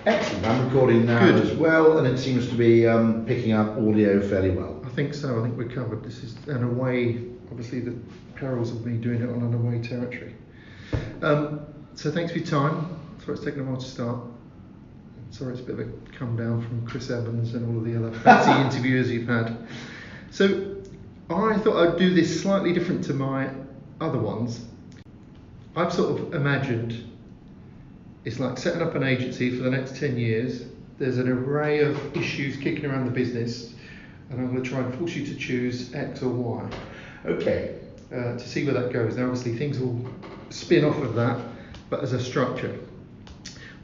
Excellent. I'm recording now Good. as well, and it seems to be picking up audio fairly well. I think so. I think we're covered. This is an away, obviously the perils of me doing it on an away territory. So thanks for your time. Sorry it's taken a while to start. Sorry it's a bit of a come down from Chris Evans and all of the other fancy interviewers you've had. So I thought I'd do this slightly different to my other ones. I've sort of imagined it's like setting up an agency for the next 10 years. There's an array of issues kicking around the business, and I'm going to try and force you to choose X or Y. Okay. To see where that goes. Now, obviously, things will spin off of that, but as a structure.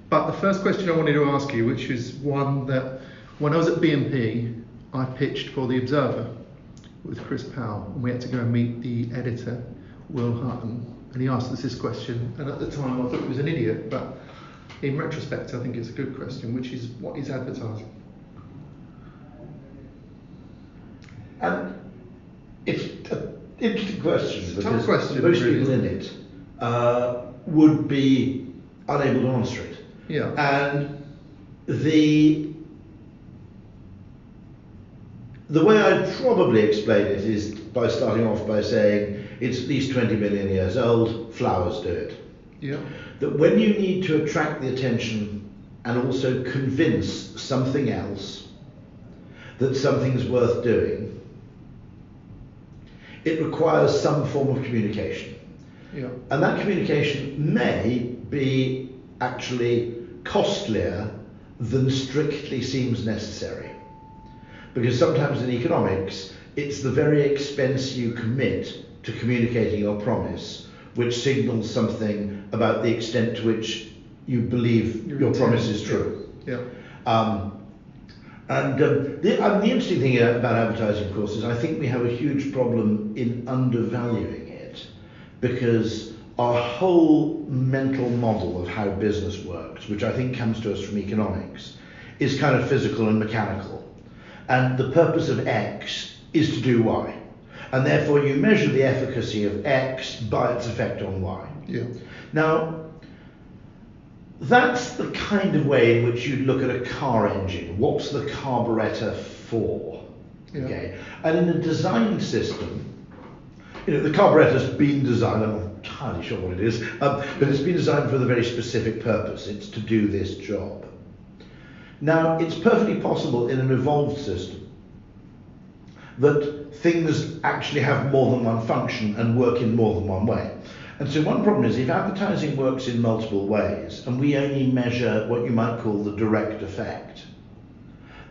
But the first question I wanted to ask you, which is one that when I was at BNP, I pitched for The Observer with Chris Powell, and we had to go and meet the editor, Will Hutton, and he asked us this question, and at the time I thought he was an idiot, but in retrospect I think it's a good question, which is, what is advertising? It's an interesting question, It's a because tough question, most really. people in it would be unable to answer it. Yeah. And the way I'd probably explain it is by starting off by saying it's at least 20 million years old, flowers do it. Yeah. That when you need to attract the attention and also convince something else that something's worth doing, it requires some form of communication. Yeah. And that communication may be actually costlier than strictly seems necessary. Because sometimes in economics, it's the very expense you commit to communicating your promise which signals something about the extent to which you believe your promise is true. Yeah. The interesting thing about advertising, of course, is I think we have a huge problem in undervaluing it, because our whole mental model of how business works, which I think comes to us from economics, is kind of physical and mechanical. And the purpose of X is to do Y. And therefore you measure the efficacy of X by its effect on Y. Yeah. Now, that's the kind of way in which you'd look at a car engine. What's the carburetor for? Yeah. Okay. And in a design system, the carburetor's been designed, I'm not entirely sure what it is, but it's been designed for a very specific purpose. It's to do this job. Now, it's perfectly possible in an evolved system that things actually have more than one function and work in more than one way. And so one problem is if advertising works in multiple ways and we only measure what you might call the direct effect,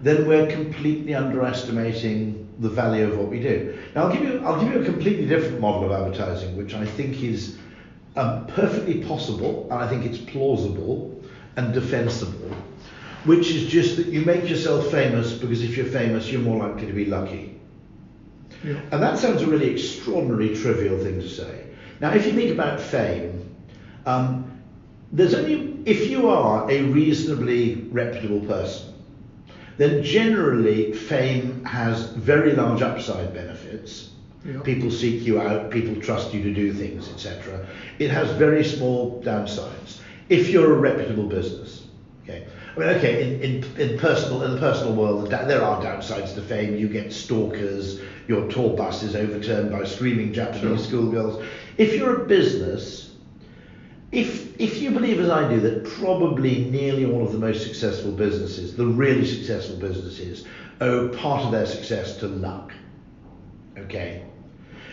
then we're completely underestimating the value of what we do. Now I'll give you a completely different model of advertising, which I think is perfectly possible, and I think it's plausible and defensible, which is just that you make yourself famous because if you're famous, you're more likely to be lucky. Yeah. And that sounds a really extraordinary, trivial thing to say. Now, if you think about fame, there's only, if you are a reasonably reputable person, then generally fame has very large upside benefits. Yeah. People seek you out, people trust you to do things, etc. It has very small downsides if you're a reputable business. Okay. I mean, okay, in the personal world, there are downsides to fame. You get stalkers, your tour bus is overturned by screaming Japanese schoolgirls. If you're a business, if you believe as I do that probably nearly all of the most successful businesses, the really successful businesses, owe part of their success to luck. Okay.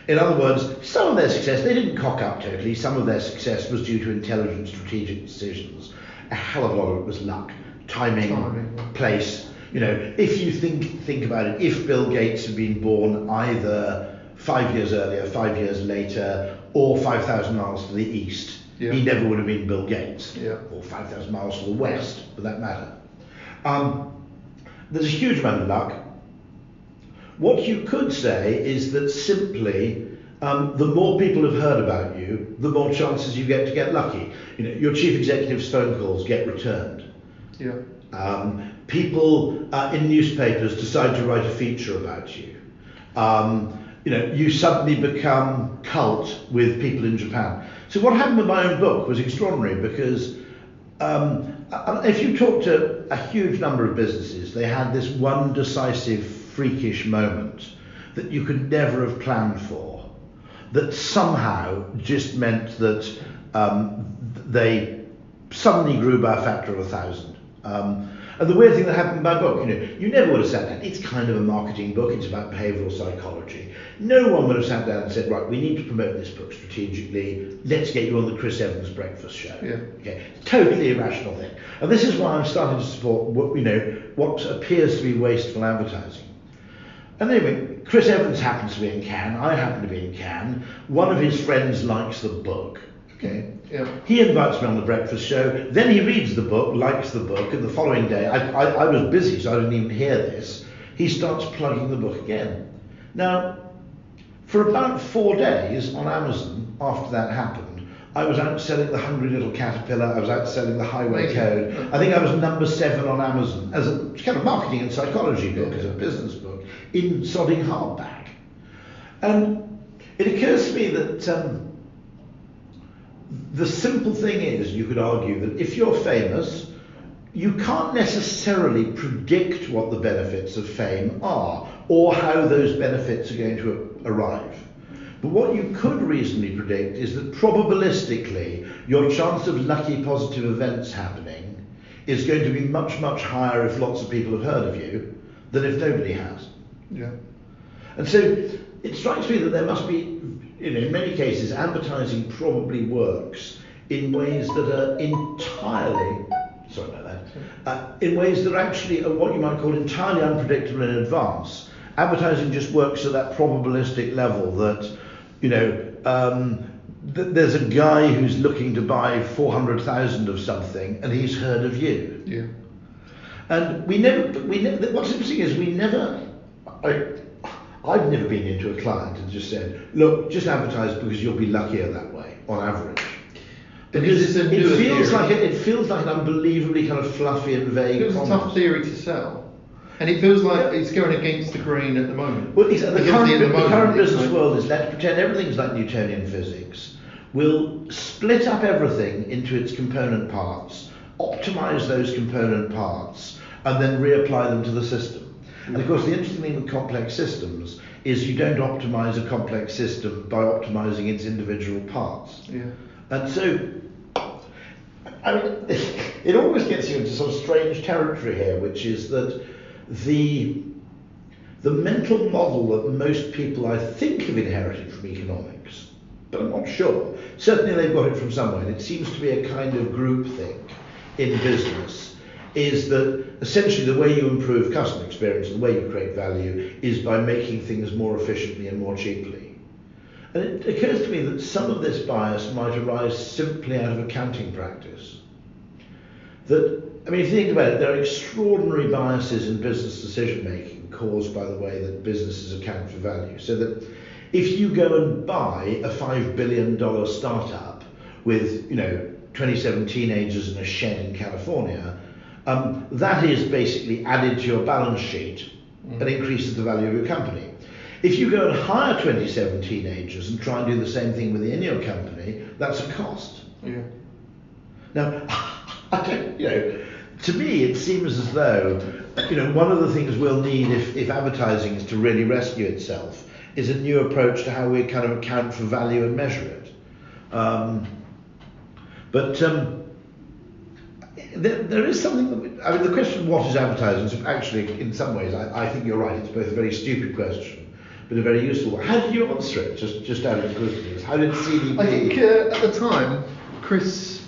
In other words, some of their success, they didn't cock up totally. Some of their success was due to intelligent strategic decisions. A hell of a lot of it was luck. Timing, place. If you think about it, if Bill Gates had been born either 5 years earlier, 5 years later, or 5,000 miles to the east, yeah, he never would have been Bill Gates, yeah, or 5,000 miles to the west, for that matter. There's a huge amount of luck. What you could say is that simply, the more people have heard about you, the more chances you get to get lucky. Your chief executive's phone calls get returned. Yeah. People in newspapers decide to write a feature about you. You suddenly become cult with people in Japan. So what happened with my own book was extraordinary, because If you talk to a huge number of businesses, they had this one decisive, freakish moment that you could never have planned for, that somehow just meant that they suddenly grew by a factor of 1,000. And the weird thing that happened in my book, you never would have sat down. It's kind of a marketing book. It's about behavioural psychology. No one would have sat down and said, right, we need to promote this book strategically. Let's get you on the Chris Evans breakfast show. Yeah. Okay, totally irrational thing. And this is why I'm starting to support what appears to be wasteful advertising. And anyway, Chris Evans happens to be in Cannes. I happen to be in Cannes. One of his friends likes the book. Okay. Yeah. He invites me on the breakfast show. Then he reads the book, likes the book, and the following day, I was busy, so I didn't even hear this. He starts plugging the book again. Now, for about 4 days on Amazon after that happened, I was out selling The Hungry Little Caterpillar. I was out selling The Highway Code. I think I was number 7 on Amazon as a kind of marketing and psychology book, as a business book, in sodding hardback. And it occurs to me that the simple thing is, you could argue that if you're famous, you can't necessarily predict what the benefits of fame are or how those benefits are going to arrive. But what you could reasonably predict is that probabilistically your chance of lucky positive events happening is going to be much, much higher if lots of people have heard of you than if nobody has. Yeah. And so it strikes me that there must be, in many cases, advertising probably works in ways that are entirely, sorry about that, in ways that are actually what you might call entirely unpredictable in advance. Advertising just works at that probabilistic level that, there's a guy who's looking to buy 400,000 of something and he's heard of you. Yeah. And what's interesting is I've never been into a client and just said, look, just advertise because you'll be luckier that way, on average. Because it feels like an unbelievably kind of fluffy and vague It was a tough theory to sell. And it feels like it's going against the grain at the moment. Well, the current business world is, let's pretend everything's like Newtonian physics. We'll split up everything into its component parts, optimize those component parts, and then reapply them to the system. And of course, the interesting thing with complex systems is you don't optimize a complex system by optimizing its individual parts. Yeah. And so, it always gets you into sort of strange territory here, which is that the mental model that most people, I think, have inherited from economics, but I'm not sure. Certainly they've got it from somewhere, and it seems to be a kind of groupthink in business, is that essentially the way you improve customer experience and the way you create value is by making things more efficiently and more cheaply. And it occurs to me that some of this bias might arise simply out of accounting practice. If you think about it, there are extraordinary biases in business decision making caused by the way that businesses account for value. So that if you go and buy a $5 billion startup with 27 teenagers in a shed in California, that is basically added to your balance sheet and increases the value of your company. If you go and hire 27 teenagers and try and do the same thing within your company, that's a cost. Yeah. Now, to me, it seems as though, one of the things we'll need if advertising is to really rescue itself is a new approach to how we kind of account for value and measure it. There is something that, the question of what is advertising is actually, in some ways, I think you're right, it's both a very stupid question, but a very useful one. How did you answer it, just out of inquisitiveness? How did CDP... I think at the time, Chris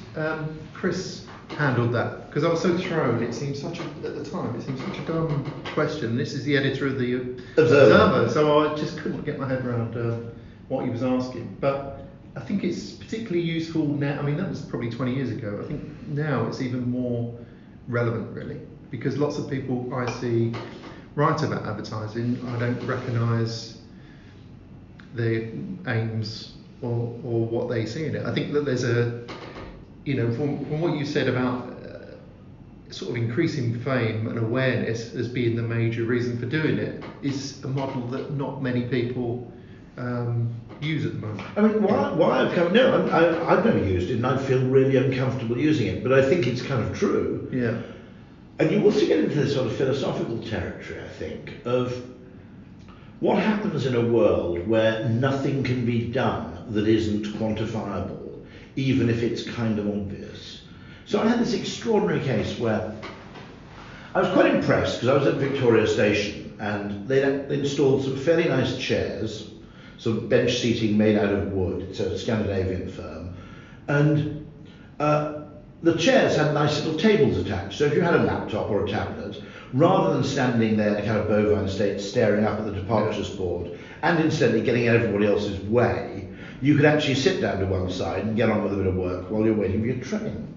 handled that, because I was so thrown. At the time, it seemed such a dumb question. This is the editor of the Observer, so I just couldn't get my head around what he was asking. But I think it's particularly useful now. That was probably 20 years ago. I think now it's even more relevant, really, because lots of people I see write about advertising. I don't recognise their aims or what they see in it. I think that there's from what you said about sort of increasing fame and awareness as being the major reason for doing it, is a model that not many people use at the moment? I mean, why I've come? No, I've never used it, and I feel really uncomfortable using it. But I think it's kind of true. Yeah. And you also get into this sort of philosophical territory, I think, of what happens in a world where nothing can be done that isn't quantifiable, even if it's kind of obvious. So I had this extraordinary case where I was quite impressed because I was at Victoria Station and they installed some fairly nice chairs, some bench seating made out of wood. It's a Scandinavian firm. And the chairs had nice little tables attached. So if you had a laptop or a tablet, rather than standing there in a kind of bovine state staring up at the departures board and incidentally getting in everybody else's way, you could actually sit down to one side and get on with a bit of work while you're waiting for your train.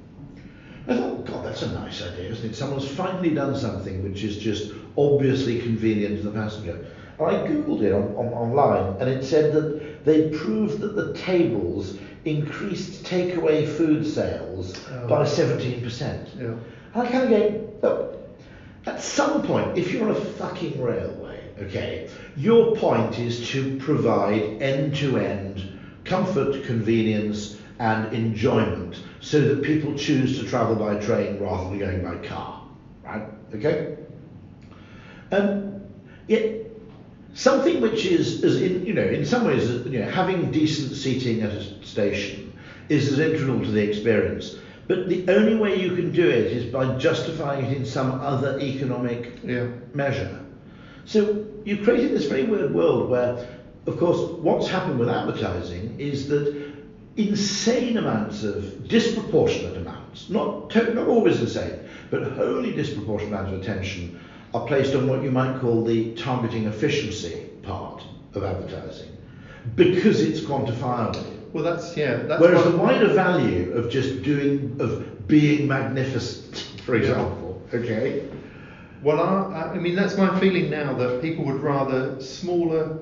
I thought, God, that's a nice idea, isn't it? Someone's finally done something which is just obviously convenient to the passenger. And I Googled it online, and it said that they proved that the tables increased takeaway food sales by 17%. Yeah. And I kind of go, look, at some point, if you're on a fucking railway, okay, your point is to provide end-to-end comfort, convenience, and enjoyment so that people choose to travel by train rather than going by car, right? Okay? Yet, something which is, in some ways, having decent seating at a station is as integral to the experience. But the only way you can do it is by justifying it in some other economic measure. So you created this very weird world where, of course, what's happened with advertising is that insane amounts of, disproportionate amounts, not always insane, but wholly disproportionate amounts of attention are placed on what you might call the targeting efficiency part of advertising, because it's quantifiable. Well, that's whereas the wider value of just being magnificent, for example, okay. Well, I mean, that's my feeling now, that people would rather smaller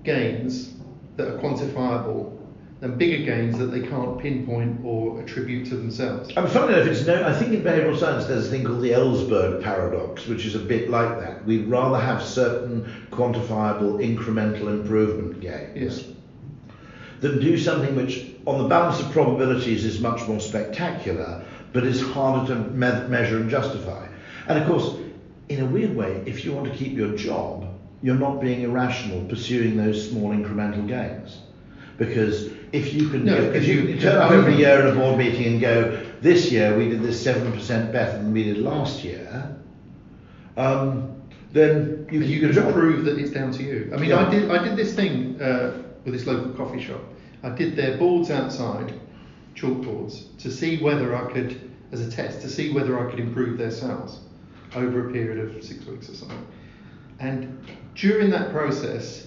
gains that are quantifiable than bigger gains that they can't pinpoint or attribute to themselves. And funny enough, I think in behavioural science there's a thing called the Ellsberg paradox, which is a bit like that. We'd rather have certain quantifiable incremental improvement gains than do something which, on the balance of probabilities, is much more spectacular, but is harder to measure and justify. And of course, in a weird way, if you want to keep your job, you're not being irrational pursuing those small incremental gains. Because if you can turn up every year at a board meeting and go, this year we did this 7% better than we did last year, then you can prove that it's down to you. I mean, I did this thing with this local coffee shop. I did their boards outside, chalkboards, to see whether I could, as a test, to see whether I could improve their sales over a period of 6 weeks or something. And during that process,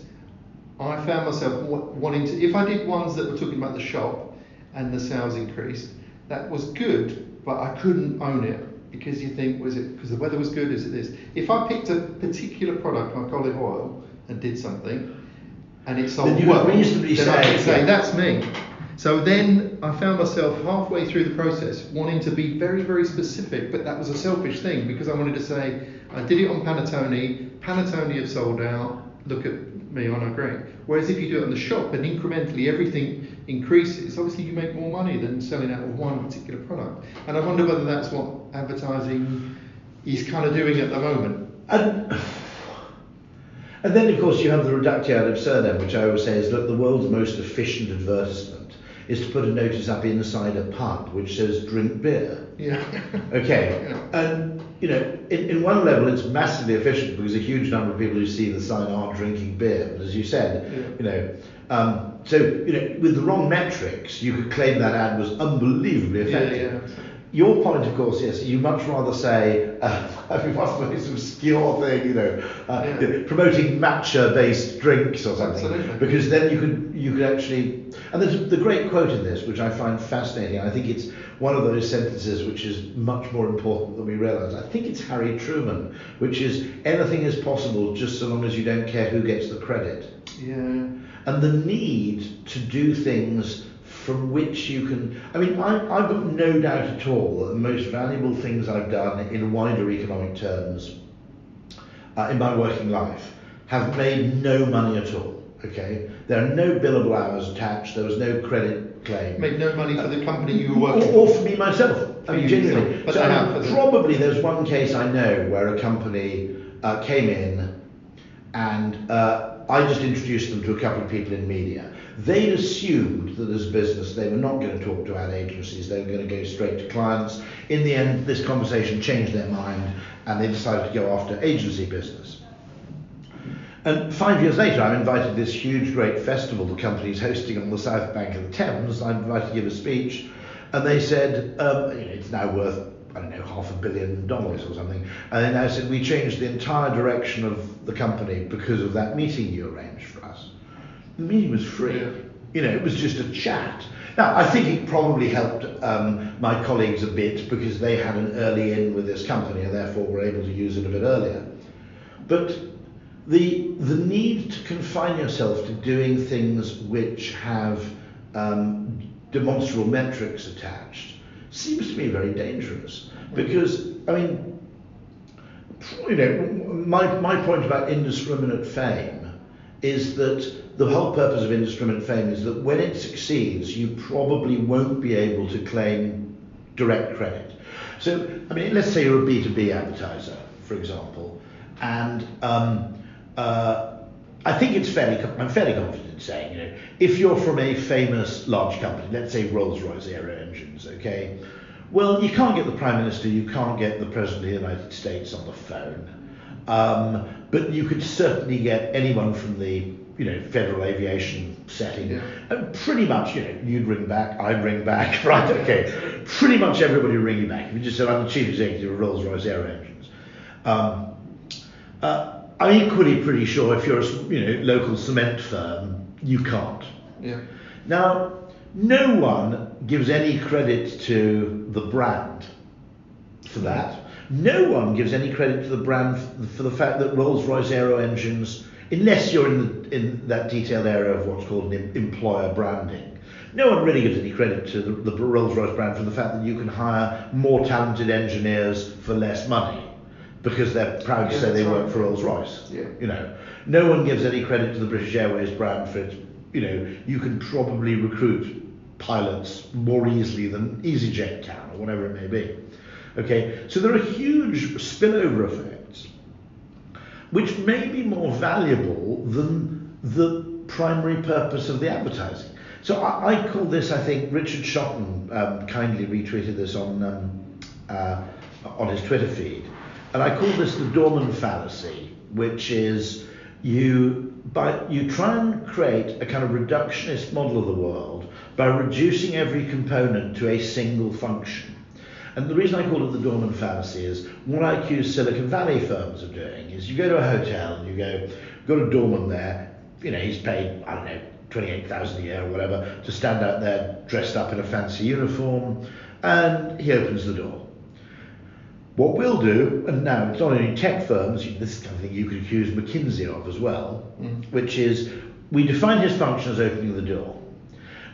I found myself wanting to, if I did ones that were talking about the shop and the sales increased, that was good, but I couldn't own it, because you think, was it because the weather was good, is it this? If I picked a particular product like olive oil and did something, and it sold well, then I could say, that's me. So then I found myself halfway through the process wanting to be very, very specific, but that was a selfish thing, because I wanted to say, I did it on Panettone have sold out, look at me, I know, great. Whereas if you do it on the shop and incrementally everything increases, obviously you make more money than selling out of one particular product. And I wonder whether that's what advertising is kind of doing at the moment. And then, of course, you have the reductio ad absurdum, which I always say is, look, the world's most efficient advertisement is to put a notice up inside a pub which says drink beer. Yeah. Okay. Yeah. And in one level it's massively efficient because a huge number of people who see the sign aren't drinking beer. But as you said, with the wrong metrics, you could claim that ad was unbelievably effective. Yeah. Your point, of course, yes, you much rather say, what's the most obscure thing, promoting matcha-based drinks or something. Absolutely. Because then you could actually, and there's the great quote in this, which I find fascinating. I think it's one of those sentences which is much more important than we realise. I think it's Harry Truman, which is, anything is possible just so long as you don't care who gets the credit. Yeah. And the need to do things from which you can, I've got no doubt at all that the most valuable things I've done in wider economic terms in my working life have made no money at all, Okay, there are no billable hours attached. There was no credit claim. Made no money for the company you were working or for me myself. I mean, genuinely. But So probably there's one case I know where a company came in and I just introduced them to a couple of people in media. They'd assumed that as a business they were not going to talk to ad agencies, they were going to go straight to clients. In the end, this conversation changed their mind and they decided to go after agency business. And 5 years later, I'm invited to this huge, great festival the company's hosting on the south bank of the Thames. I'm invited to give a speech, and they said, it's now worth, I don't know, $500 million or something. And they now said, we changed the entire direction of the company because of that meeting you arranged for us. The meeting was free. Yeah. It was just a chat. Now, I think it probably helped my colleagues a bit because they had an early in with this company and therefore were able to use it a bit earlier. But the need to confine yourself to doing things which have demonstrable metrics attached seems to me very dangerous. Because, I mean, my point about indiscriminate fame is that the whole purpose of indiscriminate fame is that when it succeeds, you probably won't be able to claim direct credit. So, I mean, let's say you're a B2B advertiser, for example, and I think I'm fairly confident in saying, if you're from a famous large company, let's say Rolls-Royce Aero Engines, okay, well, you can't get the Prime Minister, you can't get the President of the United States on the phone, but you could certainly get anyone from the federal aviation setting, and pretty much, you'd ring back, I'd ring back, right? Okay, pretty much everybody would ring you back. If you just said, I'm the chief executive of Rolls-Royce Aero Engines. I'm equally pretty sure if you're a local cement firm, you can't. Yeah. Now, no one gives any credit to the brand for that. No one gives any credit to the brand for the fact that Rolls-Royce Aero Engines, unless you're in that detailed area of what's called employer branding, no one really gives any credit to the Rolls-Royce brand for the fact that you can hire more talented engineers for less money because they're proud to say they work for Rolls-Royce. Yeah. No one gives any credit to the British Airways brand for its, you can probably recruit pilots more easily than EasyJet can or whatever it may be. Okay, so there are huge spillover effects which may be more valuable than the primary purpose of the advertising. So I call this, I think, Richard Shotton kindly retweeted this on his Twitter feed, and I call this the Dorman fallacy, which is you try and create a kind of reductionist model of the world by reducing every component to a single function. And the reason I call it the Dorman fallacy is what I accuse Silicon Valley firms of doing is you go to a hotel and you go, got a doorman there, he's paid, I don't know, $28,000 a year or whatever to stand out there dressed up in a fancy uniform, and he opens the door. What we'll do, and now it's not only tech firms, this is the kind of thing you could accuse McKinsey of as well, which is we define his function as opening the door.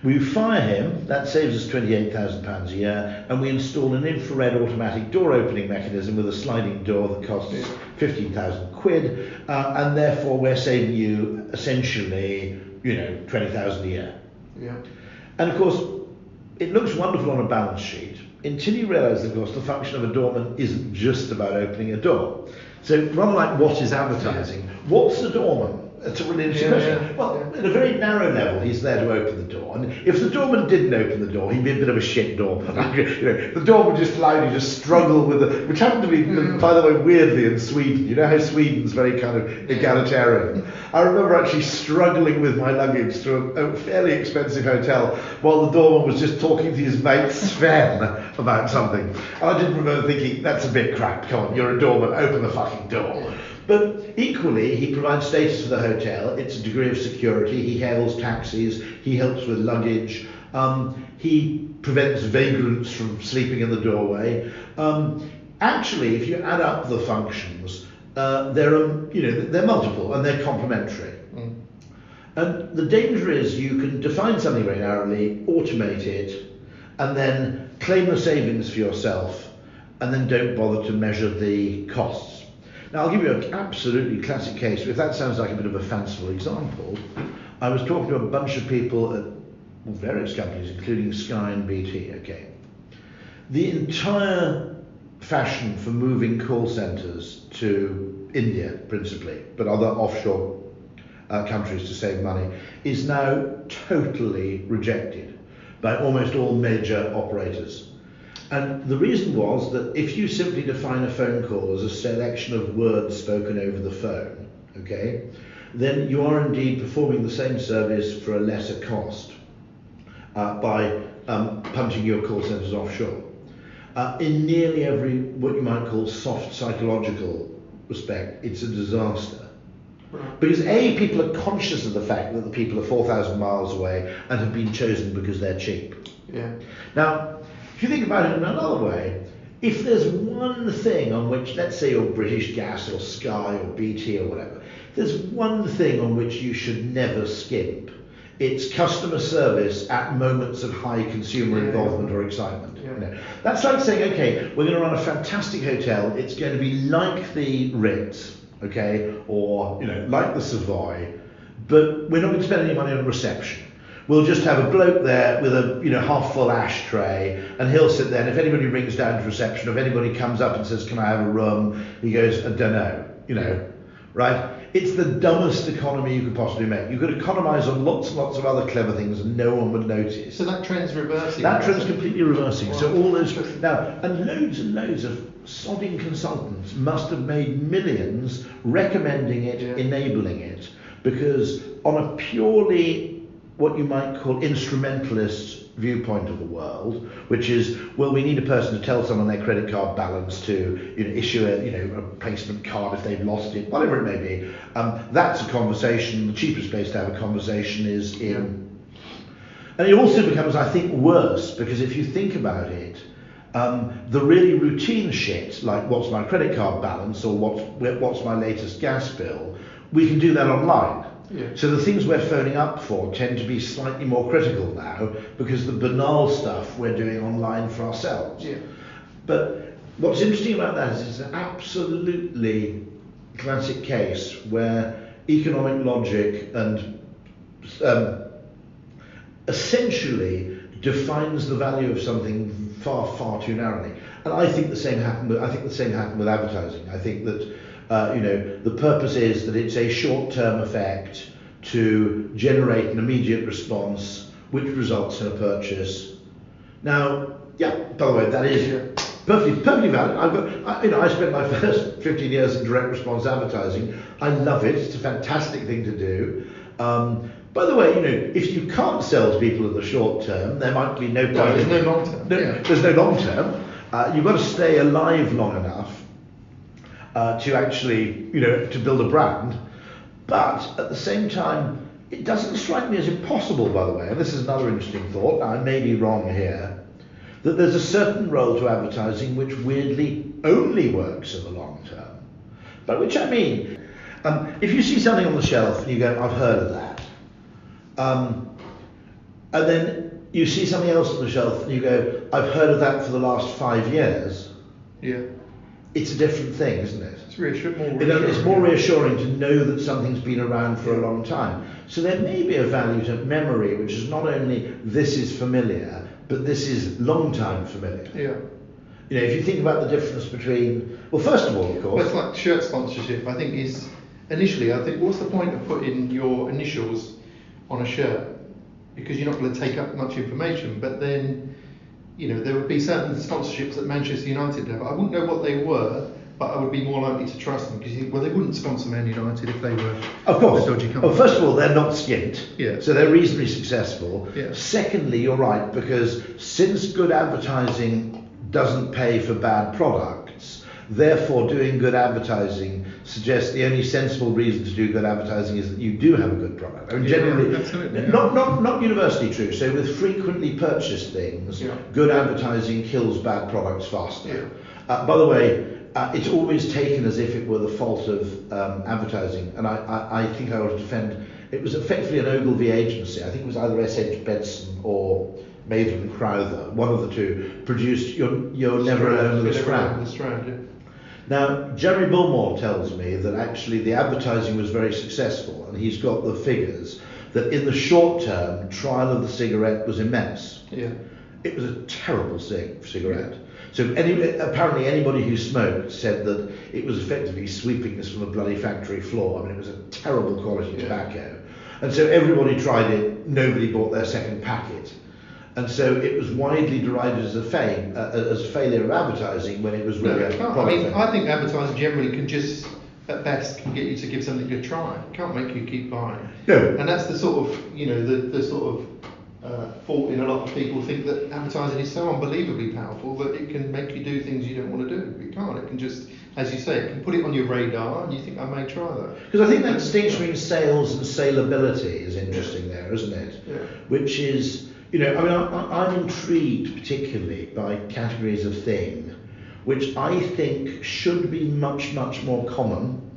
We fire him, that saves us £28,000 a year, and we install an infrared automatic door opening mechanism with a sliding door that costs 15,000 quid, and therefore we're saving you essentially, 20,000 a year. Yeah. And of course, it looks wonderful on a balance sheet until you realise, of course, the function of a doorman isn't just about opening a door. So rather like what is advertising, what's the doorman? It's a really interesting question. Well, at a very narrow level, he's there to open the door. And if the doorman didn't open the door, he'd be a bit of a shit doorman. The doorman just allowed you to struggle with it, which happened to be, by the way, weirdly in Sweden. You know how Sweden's very kind of egalitarian. I remember actually struggling with my luggage through a fairly expensive hotel while the doorman was just talking to his mate Sven about something. And I didn't remember thinking, that's a bit crap. Come on, you're a doorman, open the fucking door. But equally, he provides status for the hotel. It's a degree of security. He hails taxis. He helps with luggage. He prevents vagrants from sleeping in the doorway. Actually, if you add up the functions, they're multiple and they're complementary. And the danger is you can define something very narrowly, automate it, and then claim the savings for yourself, and then don't bother to measure the costs. Now, I'll give you an absolutely classic case. If that sounds like a bit of a fanciful example, I was talking to a bunch of people at various companies, including Sky and BT. Okay, the entire fashion for moving call centres to India, principally, but other offshore countries to save money, is now totally rejected by almost all major operators. And the reason was that if you simply define a phone call as a selection of words spoken over the phone, okay, then you are indeed performing the same service for a lesser cost by punching your call centres offshore. In nearly every, what you might call soft psychological respect, it's a disaster. Because A, people are conscious of the fact that the people are 4,000 miles away and have been chosen because they're cheap. Yeah. Now, if you think about it in another way, if there's one thing on which, let's say you're British Gas or Sky or BT or whatever, there's one thing on which you should never skimp. It's customer service at moments of high consumer involvement or excitement. Yeah. You know, that's like saying, okay, we're going to run a fantastic hotel. It's going to be like the Ritz, okay, or like the Savoy, but we're not going to spend any money on reception. We'll just have a bloke there with a half-full ashtray, and he'll sit there. And if anybody rings down to reception, or if anybody comes up and says, "Can I have a room?" he goes, "I don't know." Right? It's the dumbest economy you could possibly make. You could economise on lots and lots of other clever things, and no one would notice. So that trend's reversing. That trend's completely reversing. Wow. So all those now, and loads of sodding consultants must have made millions recommending it, enabling it, because on a purely what you might call instrumentalist viewpoint of the world, which is, well, we need a person to tell someone their credit card balance, to issue a replacement card if they've lost it, whatever it may be. That's a conversation. The cheapest place to have a conversation is in. And it also becomes, I think, worse, because if you think about it, the really routine shit, like what's my credit card balance or what's my latest gas bill, we can do that online. Yeah. So the things we're phoning up for tend to be slightly more critical now, because the banal stuff we're doing online for ourselves. Yeah. But what's interesting about that is it's an absolutely classic case where economic logic and essentially defines the value of something far, far too narrowly. And I think the same happened with advertising. I think that the purpose is that it's a short-term effect to generate an immediate response, which results in a purchase. Now, by the way, that is perfectly valid. I spent my first 15 years in direct response advertising. I love it. It's a fantastic thing to do. By the way, if you can't sell to people in the short term, there might be no point. No, there's no long term. There's no long term. You've got to stay alive long enough to actually, to build a brand. But at the same time, it doesn't strike me as impossible, by the way, and this is another interesting thought, now I may be wrong here, that there's a certain role to advertising which weirdly only works in the long term. By which I mean, if you see something on the shelf and you go, I've heard of that, and then you see something else on the shelf and you go, I've heard of that for the last 5 years, it's a different thing, isn't it? It's reassuring. It's more reassuring to know that something's been around for a long time. So there may be a value to memory, which is not only this is familiar, but this is long time familiar. Yeah. If you think about the difference between, well, first of all, of course. Well, it's like shirt sponsorship, I think, is initially, what's the point of putting your initials on a shirt? Because you're not going to take up much information, but then, there would be certain sponsorships that Manchester United have. I wouldn't know what they were, but I would be more likely to trust them, because they wouldn't sponsor Man United if they were of course. a dodgy company. Well, first of all, they're not skint, so they're reasonably successful. Yeah. Secondly, you're right, because since good advertising doesn't pay for bad products, therefore doing good advertising suggests the only sensible reason to do good advertising is that you do have a good product. I mean, generally, not universally true. So with frequently purchased things, good advertising kills bad products faster. By the way, it's always taken as if it were the fault of advertising, and I think I ought to defend. It was effectively an Ogilvy agency. I think it was either S.H. Benson or Maitland and Crowther, one of the two, produced You're Never Alone with the Strand. Now, Jeremy Bullmore tells me that actually the advertising was very successful, and he's got the figures, that in the short term, trial of the cigarette was immense. Yeah. It was a terrible cigarette. So apparently anybody who smoked said that it was effectively sweeping this from a bloody factory floor. I mean, it was a terrible quality tobacco. And so everybody tried it, nobody bought their second packet. And so it was widely derided as a failure of advertising when it was really a product. I mean, I think advertising generally can just, at best, can get you to give something a try. It can't make you keep buying. No. And that's the sort of, the sort of fault in a lot of people think that advertising is so unbelievably powerful that it can make you do things you don't want to do. It can't. It can just, as you say, it can put it on your radar and you think, I may try that. Because I think that distinction between sales and saleability is interesting there, isn't it? Yeah. Which is, I'm intrigued particularly by categories of thing which I think should be much, much more common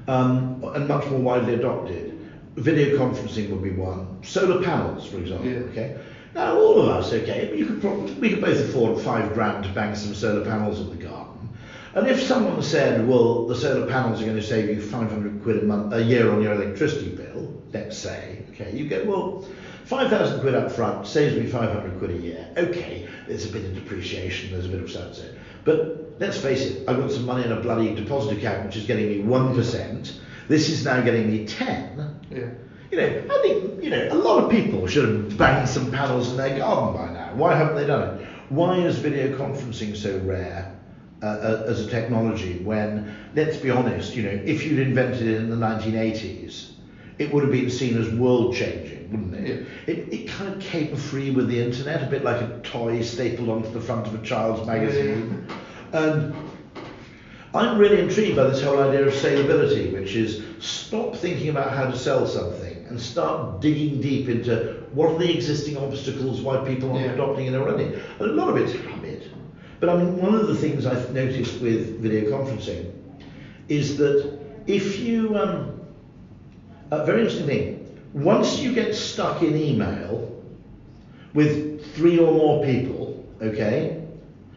and much more widely adopted. Video conferencing would be one. Solar panels, for example. Yeah. Okay. Now, all of us, okay, we could both afford £5,000 to bang some solar panels in the garden. And if someone said, well, the solar panels are going to save you £500 a year on your electricity bill, let's say, okay, you go, well, 5,000 quid up front saves me 500 quid a year. Okay, there's a bit of depreciation, there's a bit of so-and-so. But let's face it, I've got some money in a bloody deposit account which is getting me 1%. This is now getting me 10. Yeah. I think, a lot of people should have banged some panels in their garden by now. Why haven't they done it? Why is video conferencing so rare as a technology when, let's be honest, if you'd invented it in the 1980s, it would have been seen as world-changing, wouldn't it? Yeah. It kind of came free with the internet, a bit like a toy stapled onto the front of a child's magazine. Yeah. And I'm really intrigued by this whole idea of saleability, which is stop thinking about how to sell something and start digging deep into what are the existing obstacles why people aren't adopting it already. And a lot of it's habit. But I mean, one of the things I've noticed with video conferencing is that if you, a very interesting thing, once you get stuck in email with 3 or more people, okay,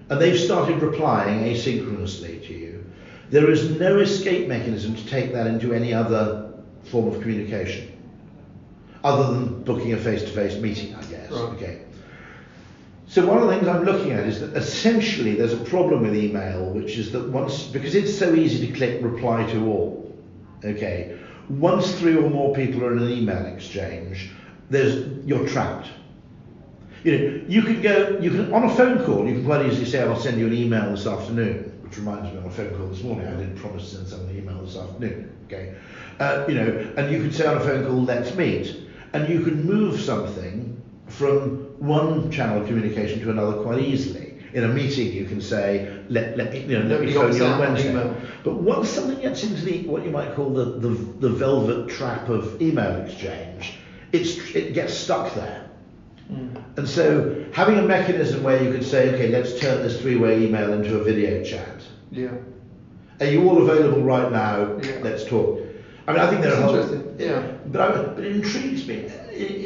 and they've started replying asynchronously to you, there is no escape mechanism to take that into any other form of communication, other than booking a face-to-face meeting, I guess. Right. Okay. So one of the things I'm looking at is that essentially there's a problem with email, which is that because it's so easy to click reply to all, okay, once 3 or more people are in an email exchange, you're trapped. You can on a phone call, you can quite easily say, I'll send you an email this afternoon, which reminds me on a phone call this morning, I did promise to send someone an email this afternoon, okay? And you could say on a phone call, let's meet, and you can move something from one channel of communication to another quite easily. In a meeting, you can say, let me phone you on Wednesday. But once something gets into what you might call the velvet trap of email exchange, it gets stuck there. And so having a mechanism where you could say, okay, let's turn this 3-way email into a video chat. Yeah. Are you all available right now? Yeah. Let's talk. I mean, I think there are interesting. Yeah. But it intrigues me.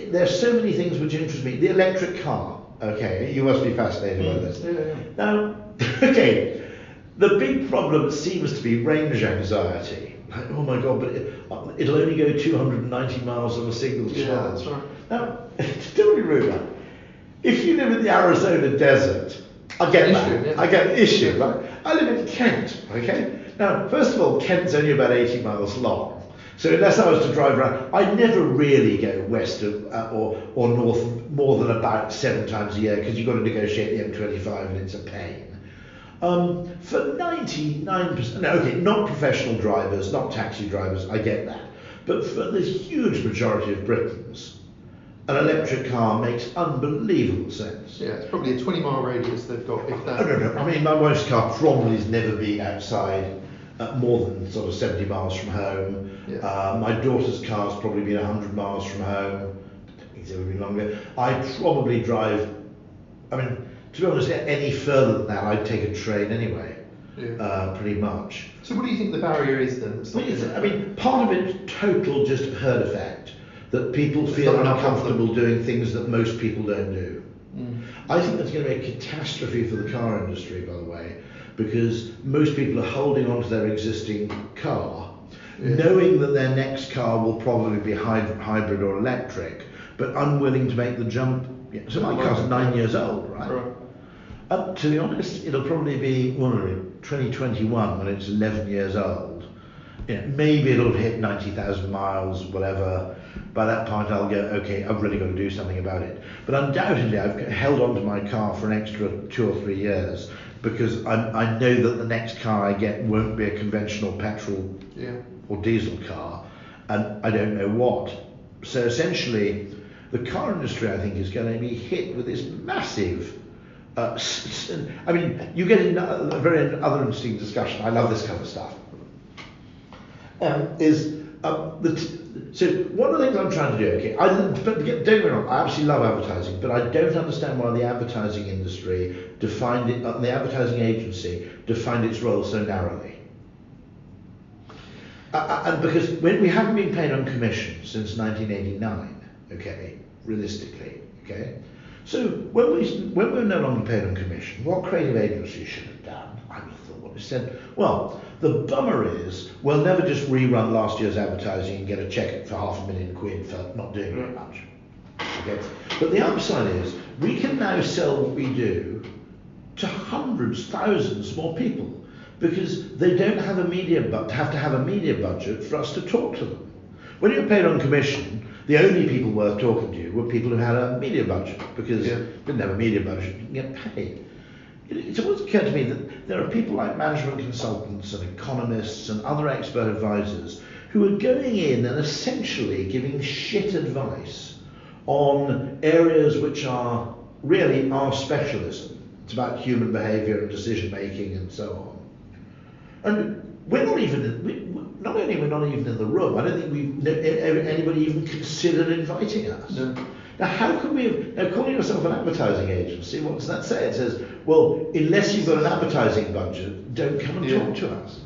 There are so many things which interest me. The electric car. Okay, you must be fascinated by this. Yeah. Now, okay, the big problem seems to be range anxiety. Like, oh my God, but it'll only go 290 miles on a single charge. Yeah, that's right. Now, don't be rude, if you live in the Arizona desert, I get that. Yeah. I get the issue, right? I live in Kent, okay? Now, first of all, Kent's only about 80 miles long. So unless I was to drive around, I never really go west or north more than about 7 times a year because you've got to negotiate the M25 and it's a pain. For 99%, no, okay, not professional drivers, not taxi drivers, I get that. But for the huge majority of Britons, an electric car makes unbelievable sense. Yeah, it's probably a 20-mile radius they've got, if that. No. I mean, my wife's car probably has never been outside more than sort of 70 miles from home. Yeah. My daughter's car's probably been 100 miles from home. I don't think it's ever been longer. I probably drive, I mean, to be honest, any further than that, I'd take a train anyway. Yeah. Pretty much. So what do you think the barrier is then? I mean, part of it, total just herd effect, that people feel uncomfortable doing things that most people don't do. I think that's going to be a catastrophe for the car industry, by the way, because most people are holding on to their existing car. knowing that their next car will probably be hybrid or electric, but unwilling to make the jump. Yeah. So my car's 9 years old, right? To be honest, it'll probably be 2021 when it's 11 years old. Maybe it'll hit 90,000 miles, whatever. By that point I'll go, okay, I've really got to do something about it. But undoubtedly I've held on to my car for an extra 2 or 3 years because I know that the next car I get won't be a conventional petrol or diesel car, and I don't know what. So essentially the car industry, I think, is going to be hit with this massive I mean, you get in a very other interesting discussion. I love this kind of stuff. So one of the things I'm trying to do, okay, don't get me wrong, I absolutely love advertising, but I don't understand why the advertising industry defined it, the advertising agency defined its role so narrowly. And because when we haven't been paid on commission since 1989, okay, realistically, okay. So when we're no longer paid on commission, what creative agency should have done, I would have thought, is said, well, the bummer is we'll never just rerun last year's advertising and get a check for £500,000 for not doing very much. Okay? But the upside is we can now sell what we do to hundreds, thousands more people because they don't have to have a media budget for us to talk to them. When you're paid on commission, the only people worth talking to were people who had a media budget, because didn't have a media budget, you can get paid. It's always occurred to me that there are people like management consultants and economists and other expert advisors who are going in and essentially giving shit advice on areas which are really our specialism. It's about human behaviour and decision making and so on. And we're not even, not only we're not even in the room, I don't think anybody even considered inviting us. No. Now how can we, now calling yourself an advertising agency, what does that say? It says, well, unless you've got an advertising budget, don't come and talk to us.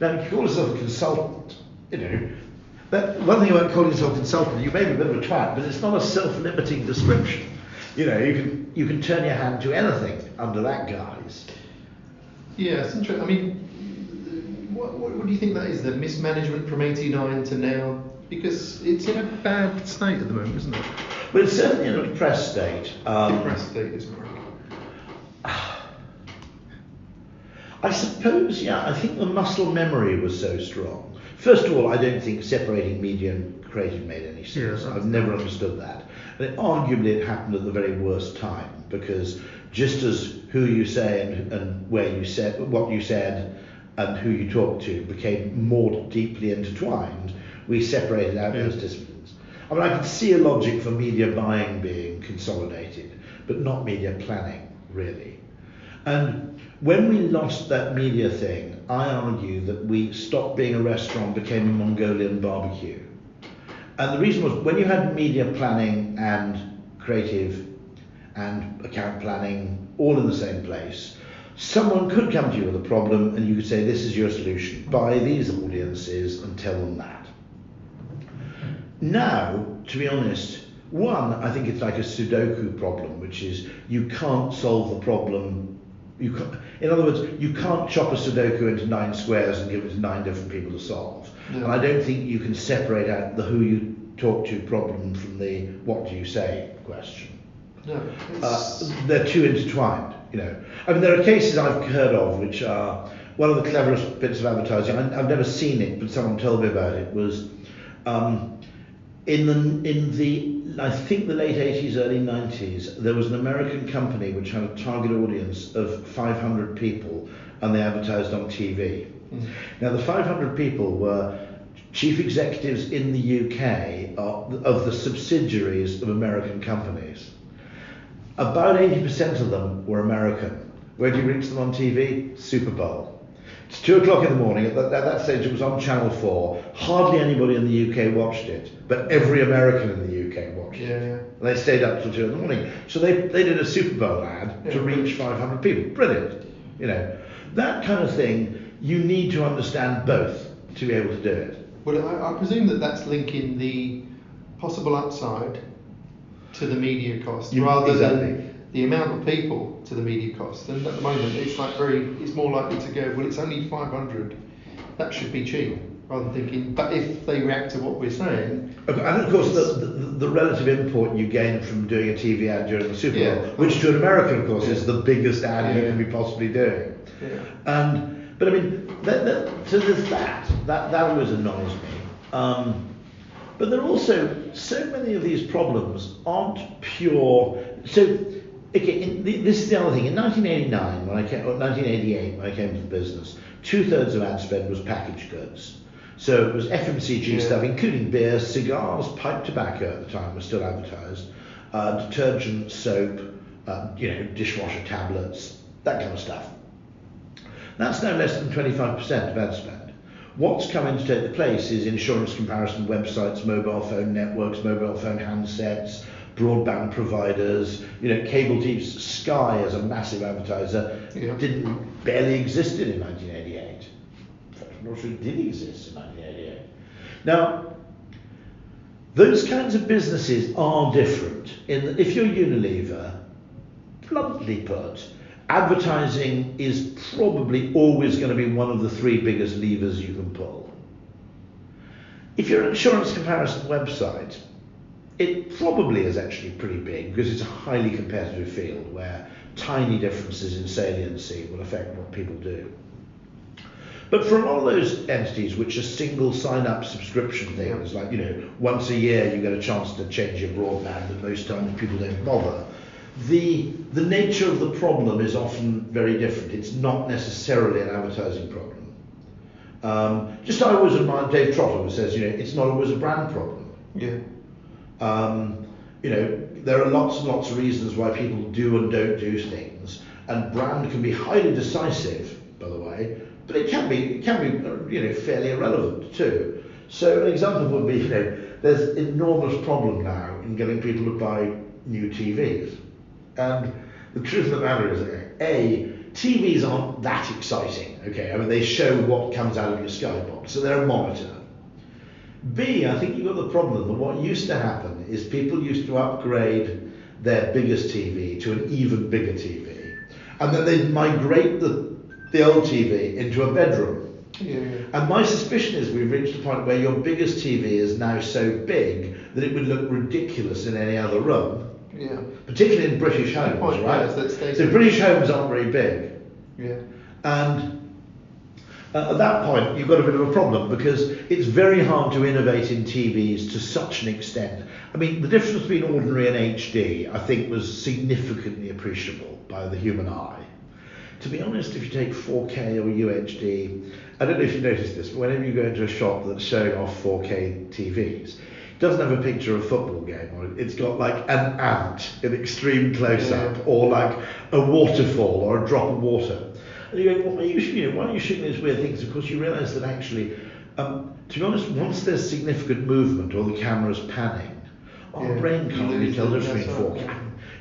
Now you call yourself a consultant, that one thing about calling yourself a consultant, you may be a bit of a twat, but it's not a self-limiting description. You can turn your hand to anything under that guise. Yeah, it's interesting. I mean, what do you think that is, the mismanagement from 89 to now? Because it's in a bad state at the moment, isn't it? Well, it's certainly in a depressed state. Depressed state, isn't it? I suppose, I think the muscle memory was so strong. First of all, I don't think separating media and creative made any sense. I've never understood that. And arguably it happened at the very worst time, because just as who you say and where you said, what you said and who you talked to became more deeply intertwined, we separated out those disciplines. I mean, I could see a logic for media buying being consolidated, but not media planning, really. And when we lost that media thing, I argue that we stopped being a restaurant, became a Mongolian barbecue. And the reason was, when you had media planning and creative and account planning all in the same place, someone could come to you with a problem and you could say, this is your solution, buy these audiences and tell them that. Now, to be honest, one, I think it's like a Sudoku problem, which is you can't solve the problem. In other words, you can't chop a Sudoku into 9 squares and give it to 9 different people to solve. No. And I don't think you can separate out the who you talk to problem from the what do you say question. No, they're too intertwined. I mean, there are cases I've heard of which are one of the cleverest bits of advertising. I've never seen it, but someone told me about it. Was in the I think the late 80s, early 90s, there was an American company which had a target audience of 500 people, and they advertised on TV. Mm. Now the 500 people were chief executives in the UK of the subsidiaries of American companies. About 80% of them were American. Where do you reach them on TV? Super Bowl. It's 2 o'clock in the morning. At that stage, it was on Channel 4. Hardly anybody in the UK watched it, but every American in the UK watched it. And they stayed up till 2 in the morning. So they did a Super Bowl ad to reach 500 people. Brilliant. That kind of thing, you need to understand both to be able to do it. Well, I presume that's linking the possible upside to the media cost rather than the amount of people to the media cost. And at the moment, it's more likely to go, well, it's only 500. That should be cheap. rather than thinking, but if they react to what we're saying. Okay, and of course, the relative import you gain from doing a TV ad during the Super Bowl, which to an American, of course, is the biggest ad you can be possibly doing. But I mean, so there's that always annoys me. But there are also so many of these problems aren't pure. So, okay, this is the other thing. In 1989, or 1988, when I came to the business, 2/3 of ad spend was packaged goods. So it was FMCG stuff, including beer, cigars, pipe tobacco at the time was still advertised, detergent, soap, dishwasher tablets, that kind of stuff. That's now less than 25% of ad spend. What's come in to take the place is insurance comparison websites, mobile phone networks, mobile phone handsets, broadband providers, cable TV. Sky as a massive advertiser barely existed in 1988. In fact, I'm not sure it did exist in 1988. Now, those kinds of businesses are different. If you're Unilever, bluntly put, advertising is probably always going to be one of the 3 biggest levers you can pull. If you're an insurance comparison website, it probably is actually pretty big because it's a highly competitive field where tiny differences in saliency will affect what people do. But for a lot of those entities which are single sign-up subscription things, like once a year you get a chance to change your broadband, and most times people don't bother, the nature of the problem is often very different. It's not necessarily an advertising problem. Just I always admire Dave Trotter, who says, it's not always a brand problem. There are lots and lots of reasons why people do and don't do things, and brand can be highly decisive, by the way, but it can be fairly irrelevant too. So an example would be, there's enormous problem now in getting people to buy new TVs. And the truth of the matter is, A, TVs aren't that exciting, I mean, they show what comes out of your skybox, so they're a monitor. B, I think you've got the problem that what used to happen is people used to upgrade their biggest TV to an even bigger TV, and then they'd migrate the old TV into a bedroom. And my suspicion is we've reached a point where your biggest TV is now so big that it would look ridiculous in any other room. Particularly in British homes, right? So British homes aren't very big. And at that point, you've got a bit of a problem because it's very hard to innovate in TVs to such an extent. I mean, the difference between ordinary and HD, I think, was significantly appreciable by the human eye. To be honest, if you take 4K or UHD, I don't know if you noticed this, but whenever you go into a shop that's showing off 4K TVs, it doesn't have a picture of a football game on it. It's got like an ant in extreme close-up, or like a waterfall or a drop of water. And you go, why are you shooting these weird things? Of course, you realise that actually, to be honest, once there's significant movement or the camera's panning, our brain can't really tell the difference between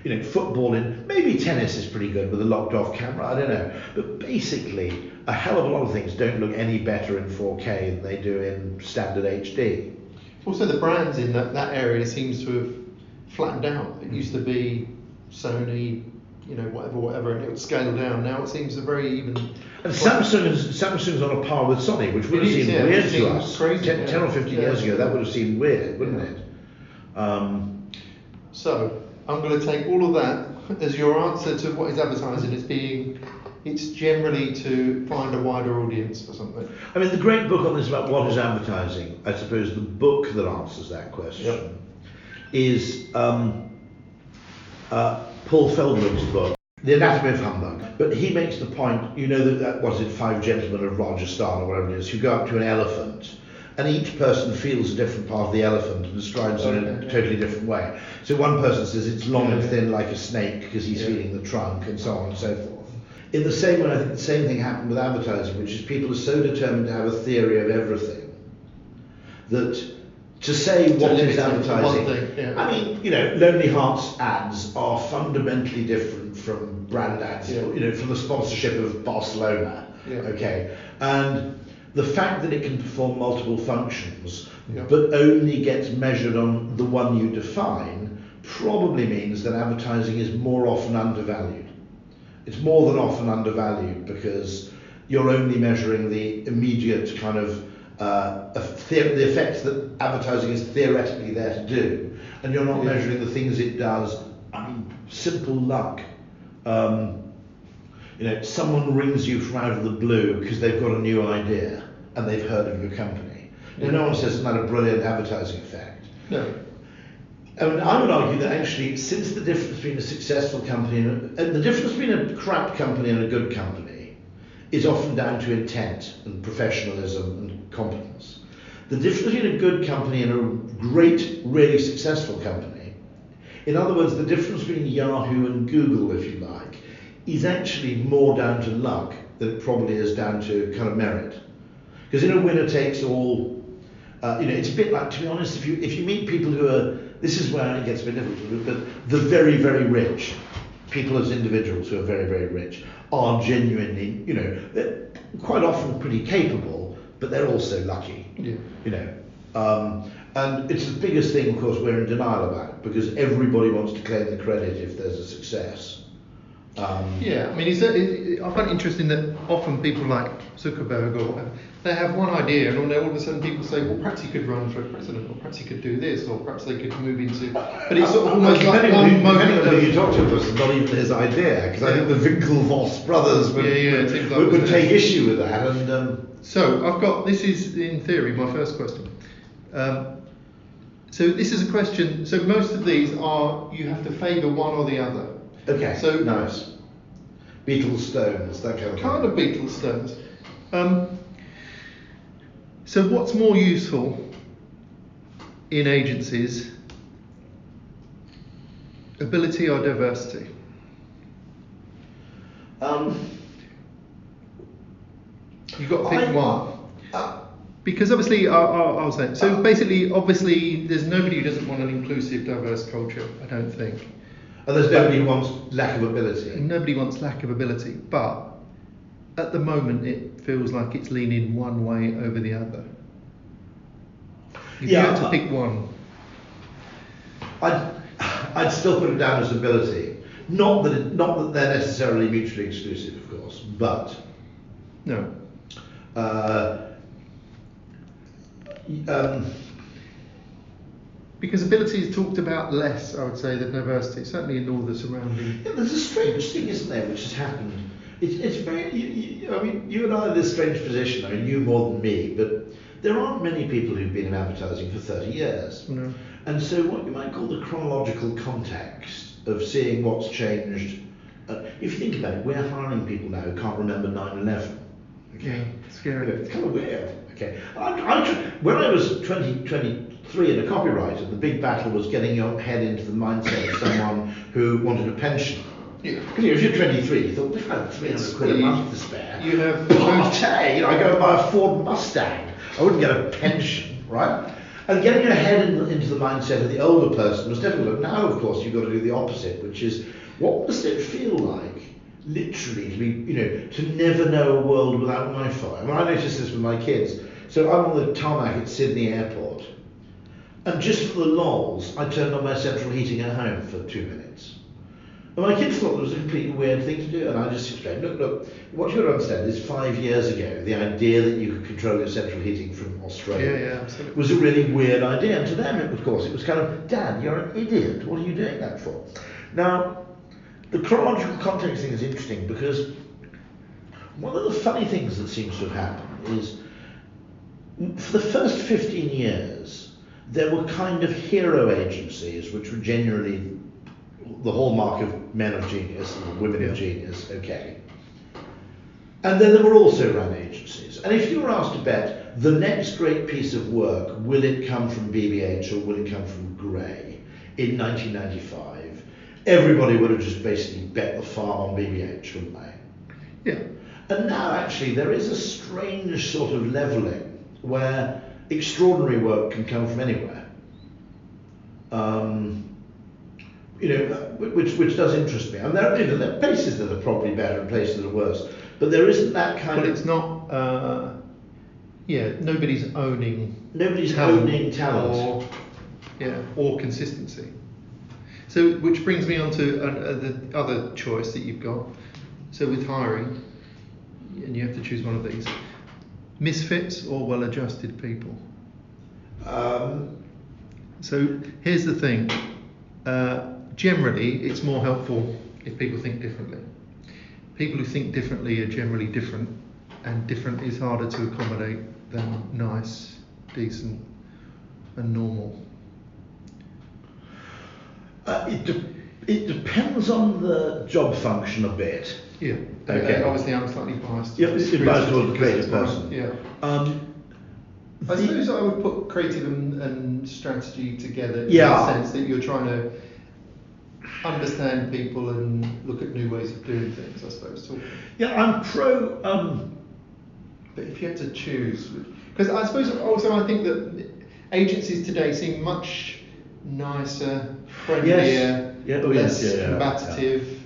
4K. Football maybe tennis is pretty good with a locked-off camera, I don't know. But basically, a hell of a lot of things don't look any better in 4K than they do in standard HD. Also, the brands in that area seems to have flattened out. It used to be Sony, whatever, and it would scale down. Now it seems a very even. And Samsung's on a par with Sony, which would have seemed weird to us. Crazy, 10 or 15 years ago, that would have seemed weird, wouldn't it? So I'm going to take all of that as your answer to what is advertising as being. It's generally to find a wider audience or something. I mean, the great book on this about what is advertising, I suppose the book that answers that question is Paul Feldman's book, The Anatomy of Humbug. But he makes the point, that was it, 5 Gentlemen of Rajasthan or whatever it is, who go up to an elephant, and each person feels a different part of the elephant and describes it in a totally different way. So one person says it's long and thin like a snake because he's feeling the trunk, and so on and so forth. In the same way, I think the same thing happened with advertising, which is people are so determined to have a theory of everything that to say what is advertising, I mean, Lonely Hearts ads are fundamentally different from brand ads, from the sponsorship of Barcelona, and the fact that it can perform multiple functions, but only gets measured on the one you define, probably means that advertising is more often undervalued. It's more than often undervalued because you're only measuring the immediate kind of the effects that advertising is theoretically there to do, and you're not measuring the things it does. I mean, simple luck. Someone rings you from out of the blue because they've got a new idea and they've heard of your company. No one says it's not a brilliant advertising effect. No. I mean, I would argue that actually, since the difference between a successful company and the difference between a crap company and a good company is often down to intent and professionalism and competence. The difference between a good company and a great, really successful company, in other words, the difference between Yahoo and Google, if you like, is actually more down to luck than it probably is down to kind of merit. Because in a winner takes all, it's a bit like, to be honest, if you meet people who are, this is where it gets a bit difficult, but the very, very rich, people as individuals who are very, very rich, are genuinely, they're quite often pretty capable, but they're also lucky. And it's the biggest thing, of course, we're in denial about, because everybody wants to claim the credit if there's a success. I mean, I find it interesting that often people like Zuckerberg or whatever, they have one idea, and all of a sudden people say, well, perhaps he could run for president, or perhaps he could do this, or perhaps they could move into. But it's sort of almost like one moment. Who you talk to was not even his idea, because I think the Winklevoss brothers would take issue with that. And so I've got, this is in theory my first question. So this is a question. So most of these are you have to favour one or the other. Okay. So nice. Beatles, Stones, that kind of thing. Kind of Beatles, Stones. So what's more useful in agencies, ability or diversity? You've got to pick one. Because obviously, I'll say, so basically, obviously, there's nobody who doesn't want an inclusive, diverse culture, I don't think. And there's nobody who wants lack of ability. Nobody wants lack of ability, but at the moment it feels like it's leaning one way over the other. If you had to pick one. I'd still put it down as ability. Not that they're necessarily mutually exclusive, of course, but no. Because ability is talked about less, I would say, than diversity, certainly in all the surrounding. Yeah, there's a strange thing, isn't there, which has happened. It's very, you and I are in this strange position, I mean, you more than me, but there aren't many people who've been in advertising for 30 years. No. And so what you might call the chronological context of seeing what's changed, if you think about it, we're hiring people now who can't remember 9/11. Okay? Yeah, scary. It's kind of weird. Okay. When I was 23 and a copywriter, the big battle was getting your head into the mindset of someone who wanted a pension. Yeah. Because if you're 23, you thought, if I had 300 quid a month to spare, you have I go and buy a Ford Mustang. I wouldn't get a pension, right? And getting your head into the mindset of the older person was difficult. Now, of course, you've got to do the opposite, which is, what does it feel like, literally, to be, to never know a world without Wi-Fi? I mean, I noticed this with my kids. So I'm on the tarmac at Sydney Airport, and just for the lols, I turned on my central heating at home for 2 minutes. And my kids thought it was a completely weird thing to do, and I just explained, look, what you've got to understand is 5 years ago, the idea that you could control your central heating from Australia was a really weird idea. And to them, of course, it was kind of, Dad, you're an idiot, what are you doing that for? Now, the chronological context thing is interesting, because one of the funny things that seems to have happened is, for the first 15 years, there were kind of hero agencies, which were generally the hallmark of men of genius and women of genius, okay. And then there were also run agencies. And if you were asked to bet the next great piece of work, will it come from BBH or will it come from Grey in 1995, everybody would have just basically bet the farm on BBH, wouldn't they? Yeah. And now actually there is a strange sort of levelling where extraordinary work can come from anywhere. Which does interest me. And there are places that are probably better and places that are worse, but there isn't that kind of. But it's not. Nobody's owning. Nobody's owning talent. Or consistency. So, which brings me on to the other choice that you've got. So, with hiring, and you have to choose one of these. Misfits or well-adjusted people? Um, So here's the thing. Generally, it's more helpful if people think differently. People who think differently are generally different, and different is harder to accommodate than nice, decent, and normal. It depends on the job function a bit. Yeah. Okay. Obviously, I'm slightly biased. Yeah, it's biased towards the creative person. Yeah. I The- suppose I would put creative and strategy together in Yeah. the sense that you're trying to understand people and look at new ways of doing things, I suppose. Yeah, I'm pro. But if you had to choose, because I suppose also I think that agencies today seem much nicer, friendlier, less combative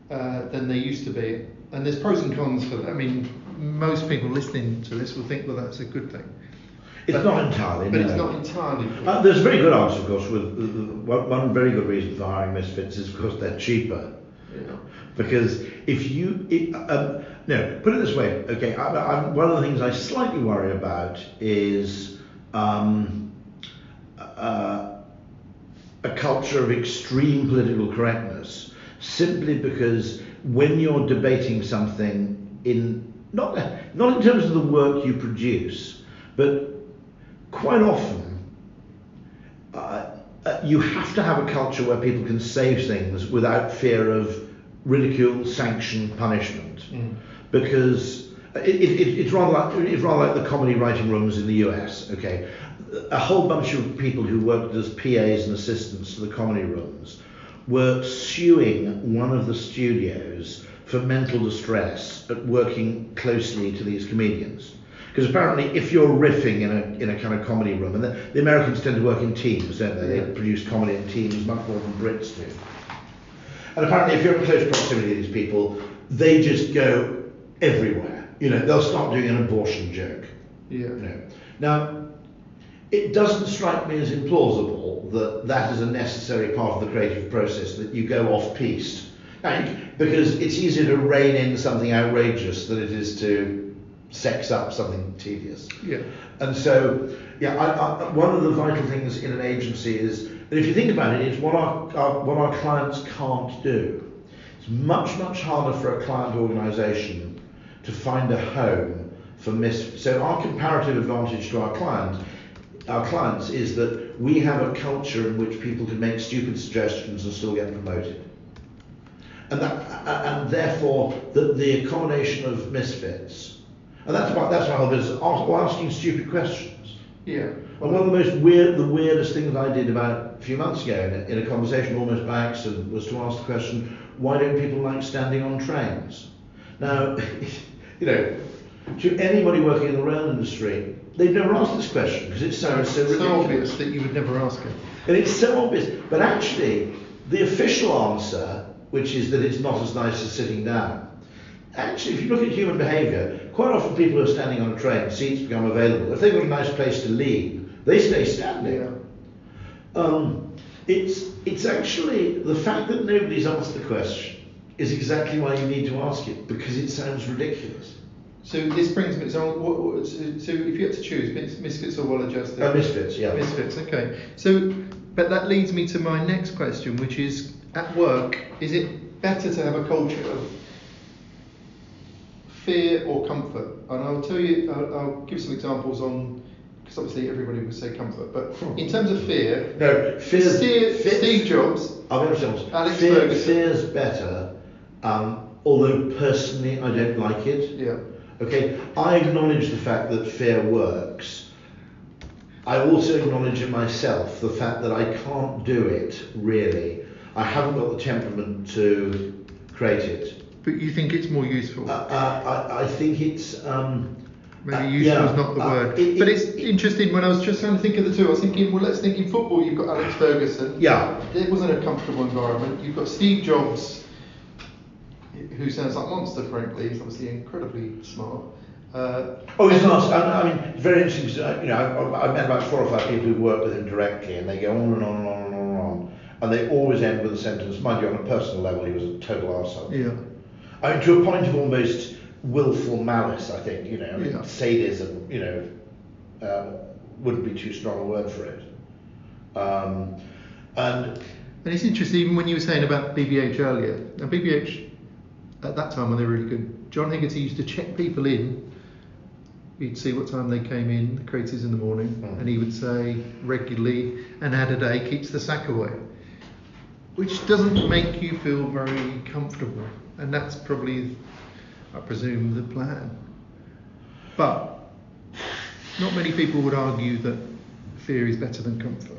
than they used to be. And there's pros and cons for that. I mean, most people listening to this will think, well, that's a good thing. It's not entirely. But no. it's not entirely. There's a very good answer, of course. With one very good reason for hiring misfits is because they're cheaper. Yeah. Because if you, no, put it this way. Okay, one of the things I slightly worry about is a culture of extreme political correctness, simply because when you're debating something in not in terms of the work you produce, but quite often you have to have a culture where people can say things without fear of ridicule, sanction, punishment, because it's rather like the comedy writing rooms in the US. Okay, a whole bunch of people who worked as PAs and assistants to the comedy rooms were suing one of the studios for mental distress at working closely to these comedians. Because apparently, if you're riffing in a kind of comedy room, and the Americans tend to work in teams, don't they? Yeah. They produce comedy in teams much more than Brits do. And apparently, if you're in close proximity to these people, they just go everywhere. You know, they'll start doing an abortion joke. Yeah. You know. Now, it doesn't strike me as implausible that that is a necessary part of the creative process, that you go off-piste. Because it's easier to rein in something outrageous than it is to sex up something tedious. Yeah. And so, yeah, one of the vital things in an agency is that if you think about it, it's what our clients can't do. It's much harder for a client organisation to find a home for So our comparative advantage to our clients is that we have a culture in which people can make stupid suggestions and still get promoted. And therefore the accommodation of misfits. And that's my whole business, asking stupid questions. Yeah. And one of the weirdest things I did about a few months ago in a conversation almost by accident was to ask the question, why don't people like standing on trains? Now, you know, to anybody working in the rail industry, they've never asked this question because it's so ridiculous. So obvious that you would never ask it. And it's so obvious. But actually, the official answer, which is that it's not as nice as sitting down, actually, if you look at human behaviour, quite often people who are standing on a train, seats become available. If they've got a nice place to lean, they stay standing. Yeah. It's actually the fact that nobody's asked the question is exactly why you need to ask it, because it sounds ridiculous. So this brings me. So if you had to choose, misfits or well-adjusted? Misfits, yeah. Misfits. Okay. So, but that leads me to my next question, which is: at work, is it better to have a culture of fear or comfort? And I'll tell you. I'll give some examples on. Because obviously everybody would say comfort, but in terms of fear, no, Steve Jobs, Alex Ferguson. Fear's better, although personally I don't like it. Yeah. Okay, I acknowledge the fact that fear works. I also acknowledge in myself the fact that I can't do it, really. I haven't got the temperament to create it. But you think it's more useful? I think it's... maybe useful is not the word. But it's interesting, when I was just trying to think of the two, I was thinking, well, let's think in football, you've got Alex Ferguson. Yeah. It wasn't a comfortable environment. You've got Steve Jobs, who sounds like a monster, frankly. He's obviously incredibly smart. He's not. I mean, it's very interesting. You know, I've met about 4 or 5 people who work with him directly, and they go on and on and on and on and on, and they always end with a sentence. Mind you, on a personal level, he was a total arsehole. Yeah. I mean, to a point of almost willful malice, I think, you know, I mean, Yeah. sadism, you know, wouldn't be too strong a word for it. And it's interesting, even when you were saying about BBH earlier. Now, BBH, at that time, when they were really good, John Hegarty used to check people in. He'd see what time they came in, the creators in the morning, and he would say regularly, an ad a day keeps the sack away, which doesn't make you feel very comfortable. And that's probably, I presume, the plan. But not many people would argue that fear is better than comfort.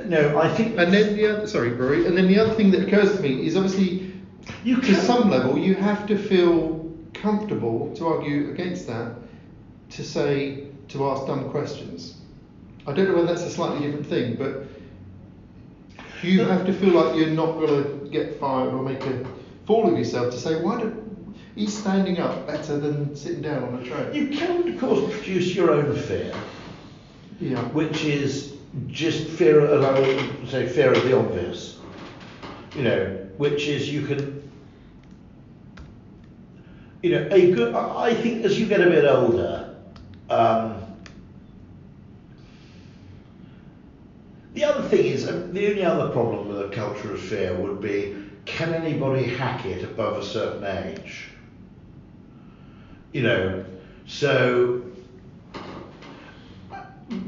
no, I think. And then, sorry, Rory. And then the other thing that occurs to me is obviously, to some level, you have to feel comfortable to argue against that, to ask dumb questions. I don't know whether that's a slightly different thing, but you have to feel like you're not going to get fired or make a fool of yourself to say, he's standing up better than sitting down on a train. You can, of course, produce your own fear, Yeah. which is just fear, as I would say, fear of the obvious. You know, which is you can, you know, I think as you get a bit older, the other thing is, the only other problem with a culture of fear would be, can anybody hack it above a certain age? You know, so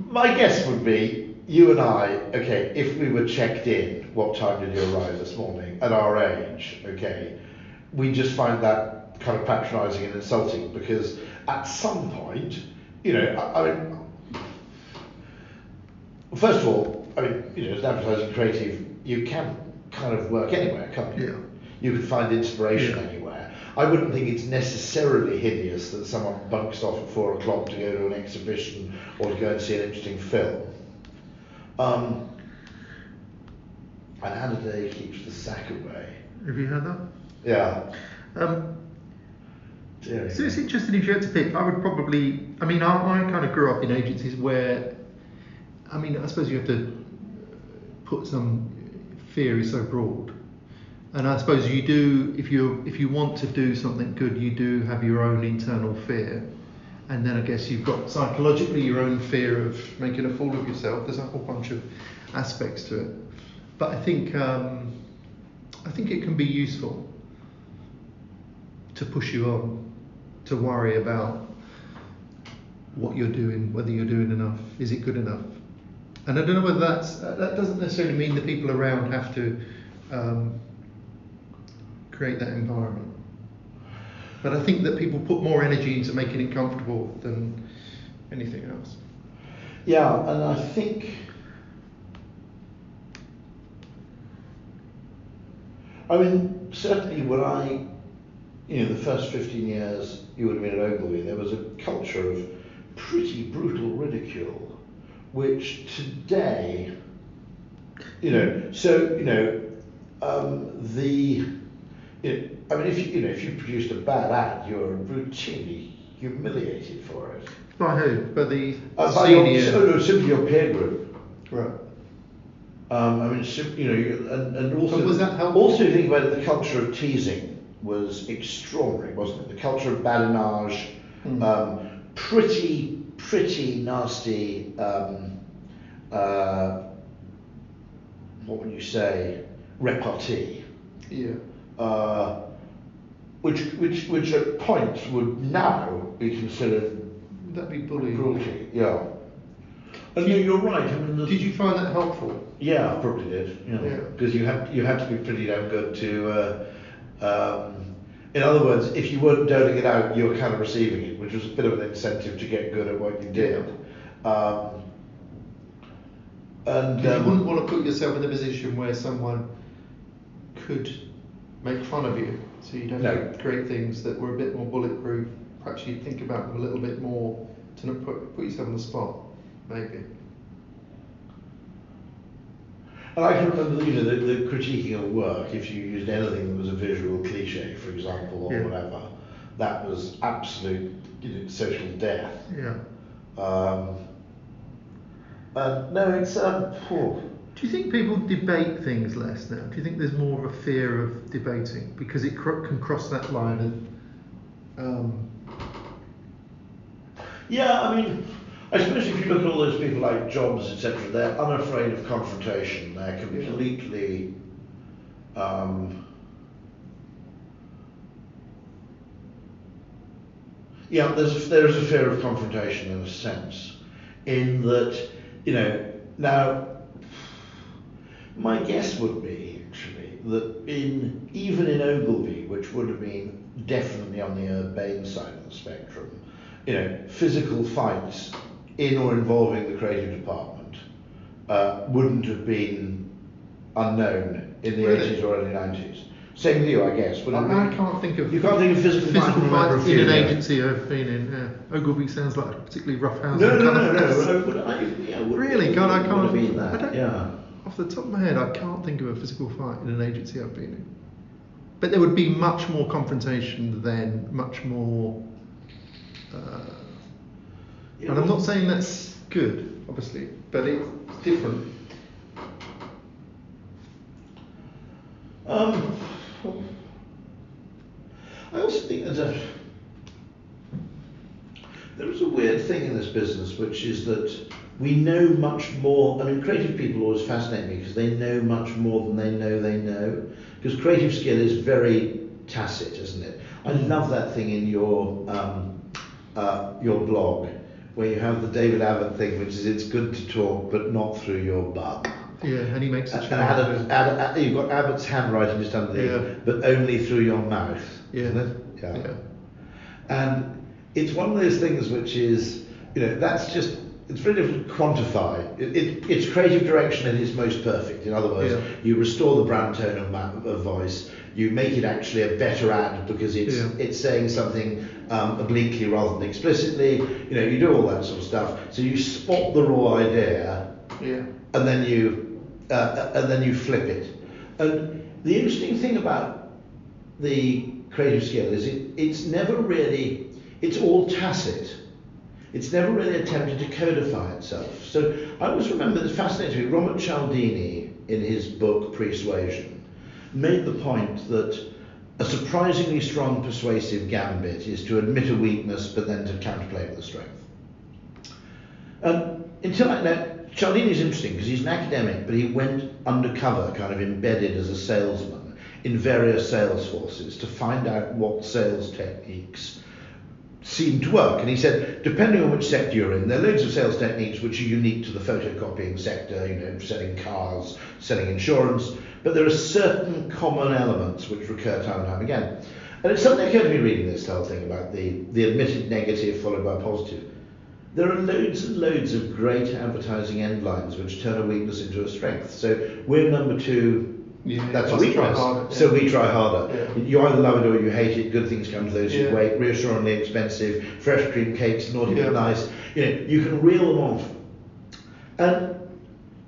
my guess would be, you and I, okay, if we were checked in, what time did you arrive this morning, at our age, okay, we just find that kind of patronising and insulting, because at some point, you know, I mean, first of all, I mean, you know, as an advertising creative, you can kind of work anywhere, can't you? Yeah. You can find inspiration anywhere. I wouldn't think it's necessarily hideous that someone bunks off at 4 o'clock to go to an exhibition or to go and see an interesting film. An ad a day keeps the sack away. Have you heard that? Yeah. So it's interesting, if you had to pick, I would probably, I mean, I kind of grew up in agencies where, I mean, I suppose you have to put some, fear is so broad. And I suppose you do, if you want to do something good, you do have your own internal fear. And then I guess you've got psychologically your own fear of making a fool of yourself. There's a whole bunch of aspects to it. But I think it can be useful to push you on, to worry about what you're doing, whether you're doing enough, is it good enough? And I don't know whether that doesn't necessarily mean the people around have to create that environment. But I think that people put more energy into making it comfortable than anything else. Yeah, and I think, I mean, certainly when the first 15 years you would have been at Ogilvy, there was a culture of pretty brutal ridicule, which today, if you produced a bad ad, you were routinely humiliated for it. By who? By the senior? Simply your peer group. Right. And also, was that helpful? Also, think about it, the culture of teasing was extraordinary, wasn't it? The culture of badinage, pretty nasty. What would you say? Repartee. Yeah. Which at points would now be considered. Would that be bullying? Cruelty. Yeah. And you're right. I mean, did you find that helpful? Yeah, I probably did. Yeah. Because you had to be pretty damn good to. In other words, if you weren't doling it out, you were kind of receiving it, which was a bit of an incentive to get good at what you did. And you wouldn't want to put yourself in a position where someone could make fun of you, so you'd have to create things that were a bit more bulletproof. Perhaps you'd think about them a little bit more to not put yourself on the spot, maybe. And I can remember, the critiquing of work, if you used anything that was a visual cliche, for example, or whatever, that was absolute, social death. Yeah. No, it's Do you think people debate things less now? Do you think there's more of a fear of debating because it can cross that line? Yeah, I mean, I suppose if you look at all those people like Jobs, etc., they're unafraid of confrontation. They're completely, yeah, there is a fear of confrontation in a sense, in that, now, my guess would be actually that even in Ogilvy, which would have been definitely on the urbane side of the spectrum, physical fights in or involving the creative department wouldn't have been unknown in the 80s or early 90s. Same with you, I guess. I can't think of. You can't think of physical fights in an agency I've been in. Ogilvy sounds like a particularly rough house. No. Really, God, I can't. Yeah. Off the top of my head, I can't think of a physical fight in an agency I've been in. But there would be much more confrontation than much more. And I'm not saying that's good, obviously, but it's different. I also think there is a weird thing in this business, which is that we know much more. I mean, creative people always fascinate me because they know much more than they know. Because creative skill is very tacit, isn't it? I love that thing in your blog, where you have the David Abbott thing, which is it's good to talk, but not through your bum. Yeah, and he makes a you've got Abbott's handwriting just underneath, but only through your mouth, isn't it? Yeah. And it's one of those things which is, that's just, it's very difficult to quantify. It's creative direction at its most perfect. In other words, you restore the brand tone of voice, you make it actually a better ad because it's saying something obliquely rather than explicitly. You do all that sort of stuff. So you spot the raw idea, and then you flip it. And the interesting thing about the creative skill is it's never really, it's all tacit. It's never really attempted to codify itself. So I always remember this fascinating. Robert Cialdini, in his book Persuasion, made the point that a surprisingly strong persuasive gambit is to admit a weakness but then to counterplay it with a strength. Cialdini is interesting because he's an academic, but he went undercover, kind of embedded as a salesman in various sales forces to find out what sales techniques seemed to work. And he said, depending on which sector you're in, there are loads of sales techniques which are unique to the photocopying sector, selling cars, selling insurance, but there are certain common elements which recur time and time again. And it suddenly occurred to me reading this whole thing about the admitted negative followed by positive. There are loads and loads of great advertising end lines which turn a weakness into a strength. So we're number 2. That's a weakness. So we try harder. You either love it or you hate it. Good things come to those who wait. Reassuringly expensive. Fresh cream cakes, naughty but nice. You can reel them off. And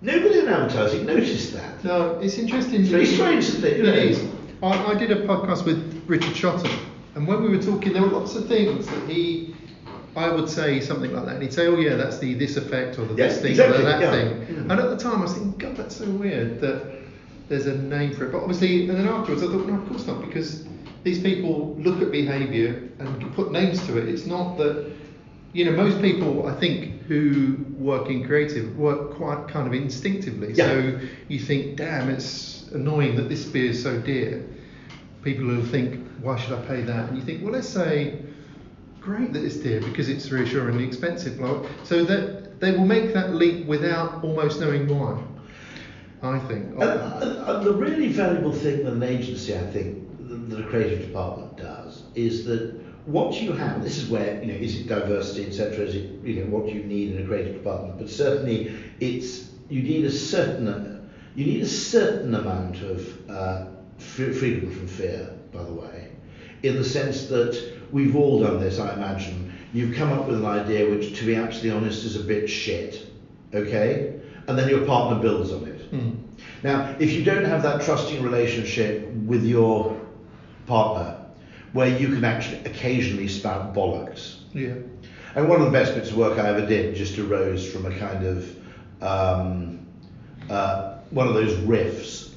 nobody in advertising noticed that. No, it's interesting. It's very strange, isn't it? It is. I did a podcast with Richard Shotton, and when we were talking, there were lots of things that I would say something like that, and he'd say, "Oh yeah, that's this effect or this thing or that thing." And at the time, I was thinking, "God, that's so weird that there's a name for it." But obviously, and then afterwards, I thought, no, of course not, because these people look at behaviour and can put names to it. It's not that, most people, I think, who work in creative work quite kind of instinctively. Yeah. So you think, damn, it's annoying that this beer is so dear. People will think, why should I pay that? And you think, well, let's say, great that it's dear because it's reassuringly expensive. So that they will make that leap without almost knowing why, I think. And the really valuable thing that an agency, I think, that a creative department does is that what you have, this is where, is it diversity, etc., is it, what you need in a creative department, but certainly you need a certain amount of freedom from fear, by the way, in the sense that we've all done this, I imagine. You've come up with an idea which, to be absolutely honest, is a bit shit, okay? And then your partner builds on it. Now, if you don't have that trusting relationship with your partner, where you can actually occasionally spout bollocks. Yeah. And one of the best bits of work I ever did just arose from a kind of one of those riffs,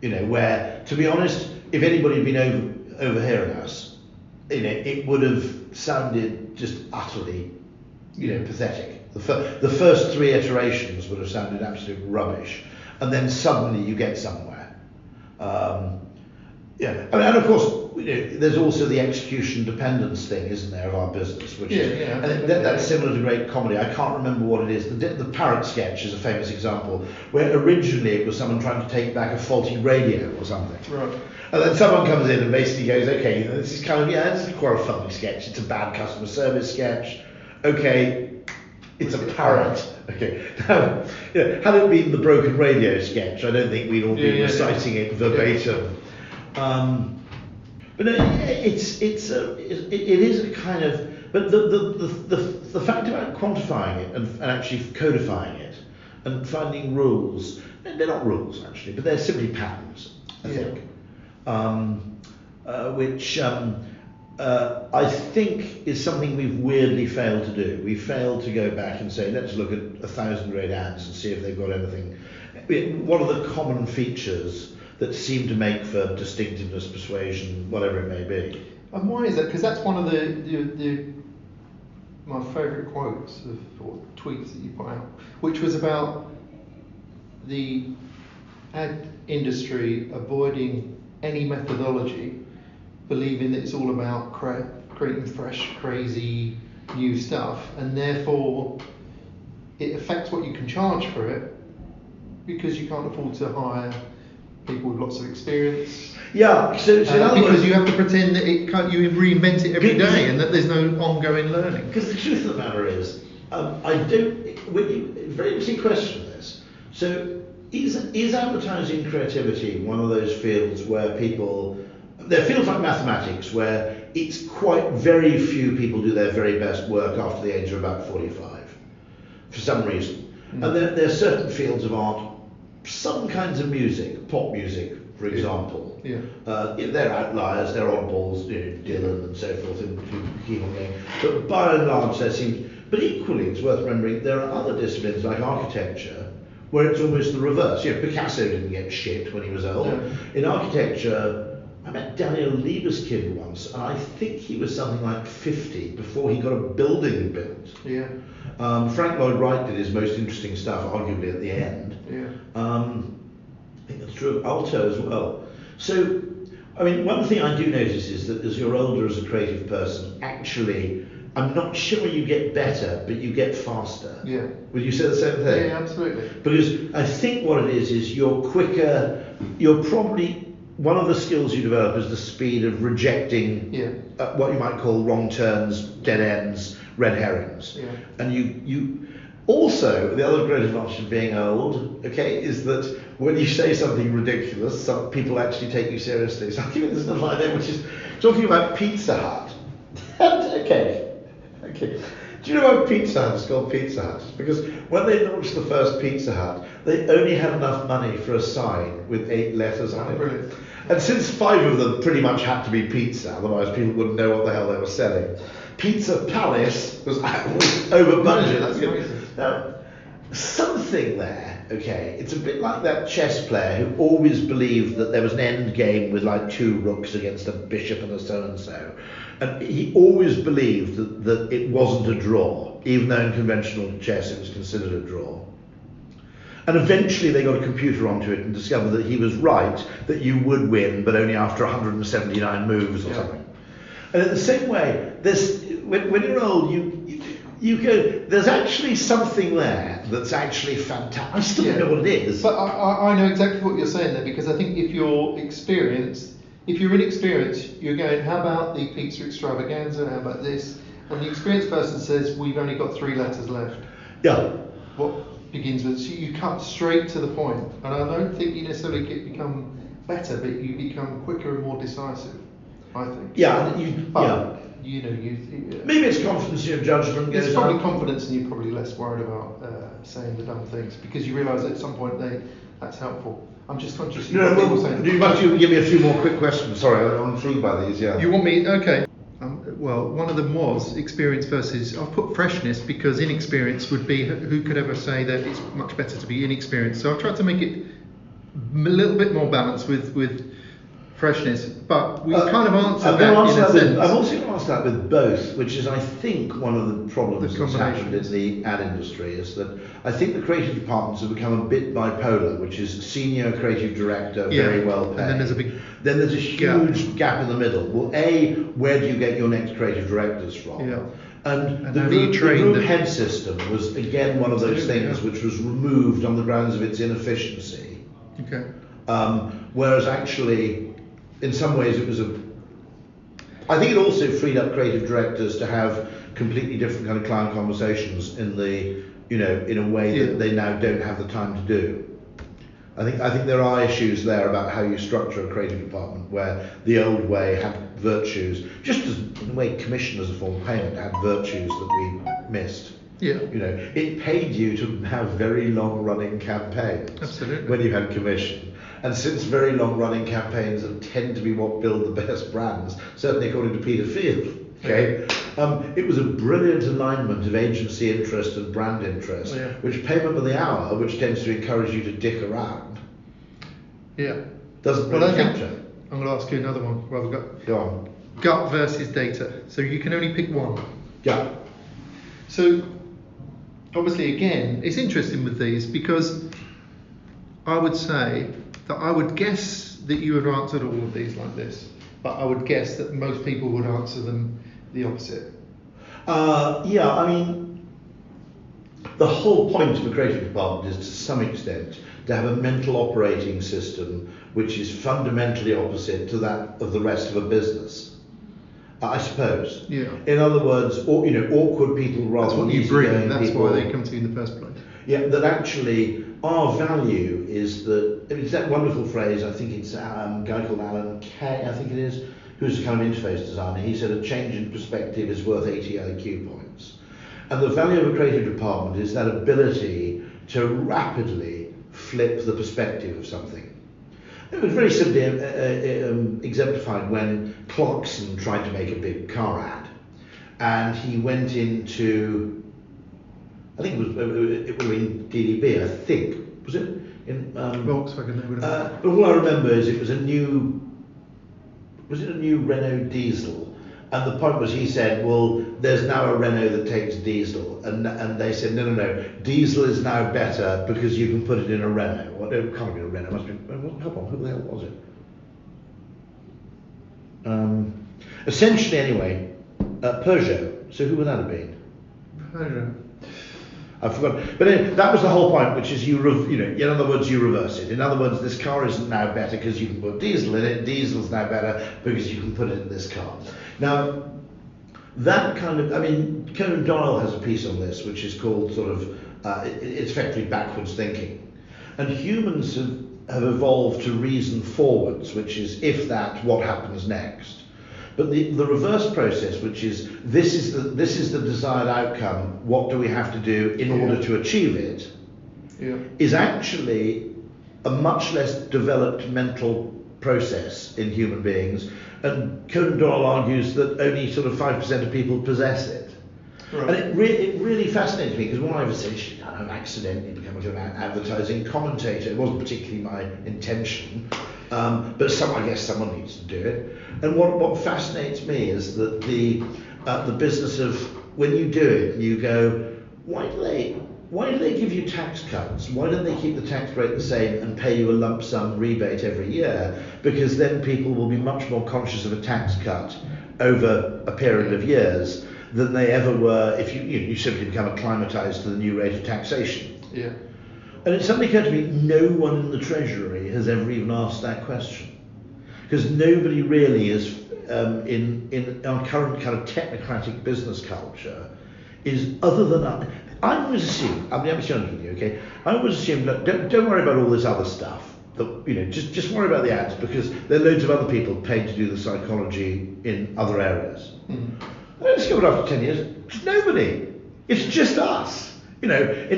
where, to be honest, if anybody had been overhearing us, it would have sounded just utterly, pathetic. The first 3 iterations would have sounded absolute rubbish, and then suddenly you get somewhere. And of course, there's also the execution dependence thing, isn't there, of our business, which that's similar to great comedy. I can't remember what it is. The parrot sketch is a famous example, where originally it was someone trying to take back a faulty radio or something. Right. And then someone comes in and basically goes, okay, this is kind of, this is quite a funny sketch. It's a bad customer service sketch. Okay, it's a parrot. Okay. Now, had it been the broken radio sketch, I don't think we'd all be reciting it verbatim. But it is a kind of. But the fact about quantifying it and actually codifying it and finding rules, they're not rules actually, but they're simply patterns, I think. Which I think is something we've weirdly failed to do. We failed to go back and say, let's look at 1,000 great ads and see if they've got anything. What are the common features that seem to make for distinctiveness, persuasion, whatever it may be? And why is that? Because that's one of my favourite quotes or tweets that you put out, which was about the ad industry avoiding any methodology, believing that it's all about creating fresh, crazy, new stuff, and therefore it affects what you can charge for it, because you can't afford to hire people with lots of experience. Yeah, so in other because words, you have to pretend that you reinvent it every day and that there's no ongoing learning. Because the truth of the matter is, very interesting question this. So is advertising creativity one of those fields where there are fields like mathematics where it's quite very few people do their very best work after the age of about 45, for some reason. And there are certain fields of art, some kinds of music, pop music, for example. They're outliers, they're oddballs, Dylan and so forth, and people keep on going. But by and large, there seems. But equally, it's worth remembering there are other disciplines like architecture where it's almost the reverse. Picasso didn't get shit when he was old. In architecture, I met Daniel Libeskind once, and I think he was something like 50 before he got a building built. Frank Lloyd Wright did his most interesting stuff, arguably at the end. I think that's true of alto as well. So, one thing I do notice is that as you're older as a creative person, actually, I'm not sure you get better, but you get faster. Would you say the same thing? Yeah, absolutely. Because I think what it is you're quicker, you're probably, one of the skills you develop is the speed of rejecting what you might call wrong turns, dead ends, red herrings. And you also, the other great advantage of being old, is that when you say something ridiculous, some people actually take you seriously. So I'll give you this little idea, which is talking about Pizza Hut. Okay. Do you know why Pizza Hut is called Pizza Hut? Because when they launched the first Pizza Hut, they only had enough money for a sign with 8 letters on it. Brilliant. And since 5 of them pretty much had to be pizza, otherwise people wouldn't know what the hell they were selling, Pizza Palace was over budget. That's amazing. Now, something there, it's a bit like that chess player who always believed that there was an end game with like 2 rooks against a bishop and a so-and-so. And he always believed that it wasn't a draw, even though in conventional chess it was considered a draw. And eventually they got a computer onto it and discovered that he was right, that you would win, but only after 179 moves or something. And in the same way, when you're old, you go, there's actually something there that's actually fantastic. I still don't know what it is. But I know exactly what you're saying there, because I think if you're inexperienced, you're going, how about the pizza extravaganza, how about this? And the experienced person says, we've only got 3 letters left. What begins with, so you cut straight to the point. And I don't think you necessarily become better, but you become quicker and more decisive, I think. Maybe it's confidence in your judgment. It's probably confidence, and you're probably less worried about saying the dumb things, because you realise at some point that's helpful. I'm just conscious. You must give me a few more quick questions. Sorry, I'm intrigued by these. You want me? Okay. Well, one of them was experience versus. I've put freshness because inexperience would be, who could ever say that it's much better to be inexperienced? So I've tried to make it a little bit more balanced with freshness. But we kind of answered I'm that going to in a answer sense. I'm also going to answer that with both, which is I think one of the problems The that's happened in combinations. the ad industry is that I think the creative departments have become a bit bipolar, which is senior creative director, very well paid. And then there's a big Then there's a huge gap in the middle. Well, A, where do you get your next creative directors from? Yeah. And And the how do you group, train the group them? head system was again one of those Absolutely, things yeah. which was removed on the grounds of its inefficiency. Okay. Whereas actually, in some ways, I think it also freed up creative directors to have completely different kind of client conversations in a way that they now don't have the time to do. I think there are issues there about how you structure a creative department where the old way had virtues, just as in a way commission as a form of payment had virtues that we missed. Yeah. It paid you to have very long running campaigns. Absolutely. When you had commission. And since very long running campaigns tend to be what build the best brands, certainly according to Peter Field, okay, it was a brilliant alignment of agency interest and brand interest, which payment by the hour, which tends to encourage you to dick around, doesn't really capture. I'm going to ask you another one. Well, Go on. Gut versus data. So you can only pick one. Yeah. So obviously, again, it's interesting with these because I would say that I would guess that you had answered all of these like this, but I would guess that most people would answer them the opposite. I mean, the whole point of a creative department is to some extent to have a mental operating system which is fundamentally opposite to that of the rest of a business, I suppose. Yeah. In other words, awkward people rather That's what than you bring, easygoing that's people. why they come to you in the first place. Yeah, that actually our value is that, it's that wonderful phrase, I think it's a guy called Alan Kay, I think it is, who's a kind of interface designer. He said a change in perspective is worth 80 IQ points. And the value of a creative department is that ability to rapidly flip the perspective of something. It was very simply exemplified when Clarkson tried to make a big car ad. And he went into, I think it would have been DDB, I think. Was it? In Volkswagen. but all I remember is it was a new Renault diesel. And the point was, he said, well, there's now a Renault that takes diesel. And they said, no, diesel is now better because you can put it in a Renault. Well, it can't have been a Renault, it must have been, hold on, who the hell was it? Essentially, anyway, Peugeot. So who would that have been? Peugeot. I've forgotten. But anyway, that was the whole point, which is in other words, you reverse it. In other words, this car isn't now better because you can put diesel in it. Diesel's now better because you can put it in this car. Now, that kind of, Conan Doyle has a piece on this, which is called it's effectively backwards thinking. And humans have evolved to reason forwards, which is if that, what happens next? But the reverse process, which is this is the desired outcome, what do we have to do in order to achieve it, is actually a much less developed mental process in human beings. And Conan Doyle argues that only sort of 5% of people possess it. Right. And it really fascinates me because when I was essentially I've accidentally become an advertising commentator. It wasn't particularly my intention, but I guess someone needs to do it. And what fascinates me is that the business of when you do it, you go, why do they give you tax cuts? Why don't they keep the tax rate the same and pay you a lump sum rebate every year? Because then people will be much more conscious of a tax cut over a period of years than they ever were if you simply become acclimatized to the new rate of taxation. Yeah. And it suddenly occurred to me, no one in the Treasury has ever even asked that question. Because nobody really is, in our current kind of technocratic business culture, is other than I always assume, I'm honest with you, okay? I always assume, look, don't worry about all this other stuff. Just worry about the ads because there are loads of other people paid to do the psychology in other areas. I discovered after 10 years, it's nobody. It's just us. In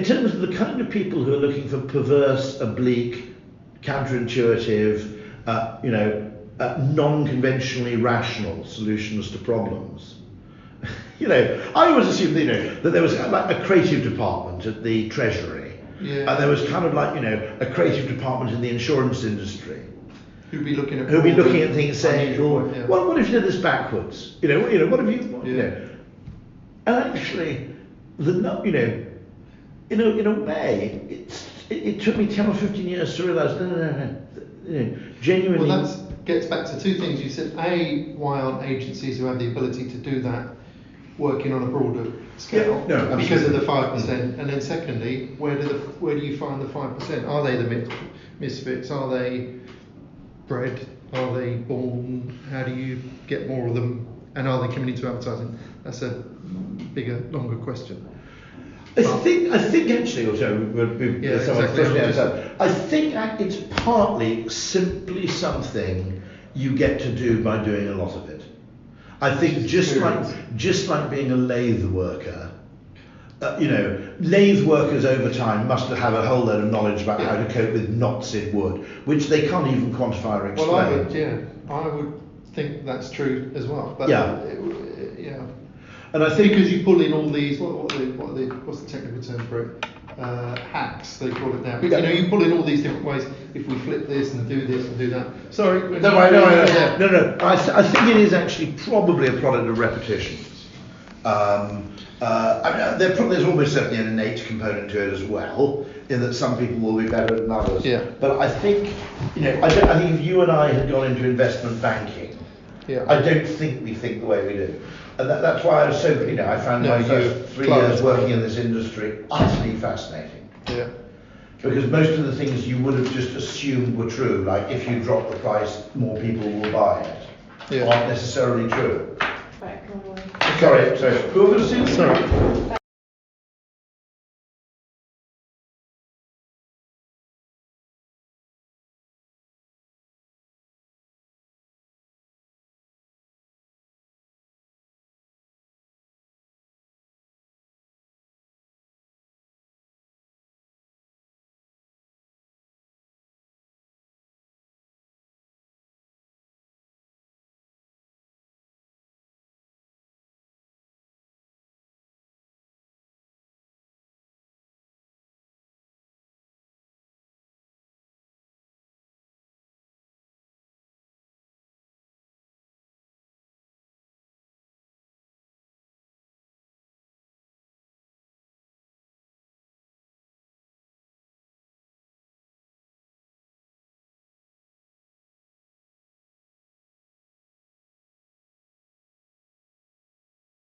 terms of the kind of people who are looking for perverse, oblique, counterintuitive, non-conventionally rational solutions to problems. I always assumed that there was like a creative department at the Treasury, and there was kind of like a creative department in the insurance industry, Who'd be looking at things saying, well, yeah. what if you did this backwards? What if you, And actually, in a way, it took me 10 or 15 years to realise, no, genuinely. Well, that gets back to two things. You said, A, why aren't agencies who have the ability to do that working on a broader scale? No, because of the 5%. And then secondly, where do you find the 5%? Are they the misfits? Are they bred? Are they born? How do you get more of them? And are they coming into advertising? That's a bigger, longer question. I think actually also I think it's partly simply something you get to do by doing a lot of it. I think just like being a lathe worker, lathe workers over time must have a whole load of knowledge about how to cope with knots in wood, which they can't even quantify or explain. Well, I would think that's true as well. But And I think because you pull in all these, what's the technical term for it? Hacks, they call it now. But you pull in all these different ways. If we flip this and do this and do that. Sorry. No. I think it is actually probably a product of repetition. There's almost certainly an innate component to it as well, in that some people will be better than others. Yeah. But I think, I think if you and I had gone into investment banking, I don't think we think the way we do. And that's why I was so, I found my first 3 years working in this industry utterly fascinating. Yeah. Because most of the things you would have just assumed were true, like if you drop the price, more people will buy it, aren't necessarily true. Right, Sorry, who are we going to see? Sorry.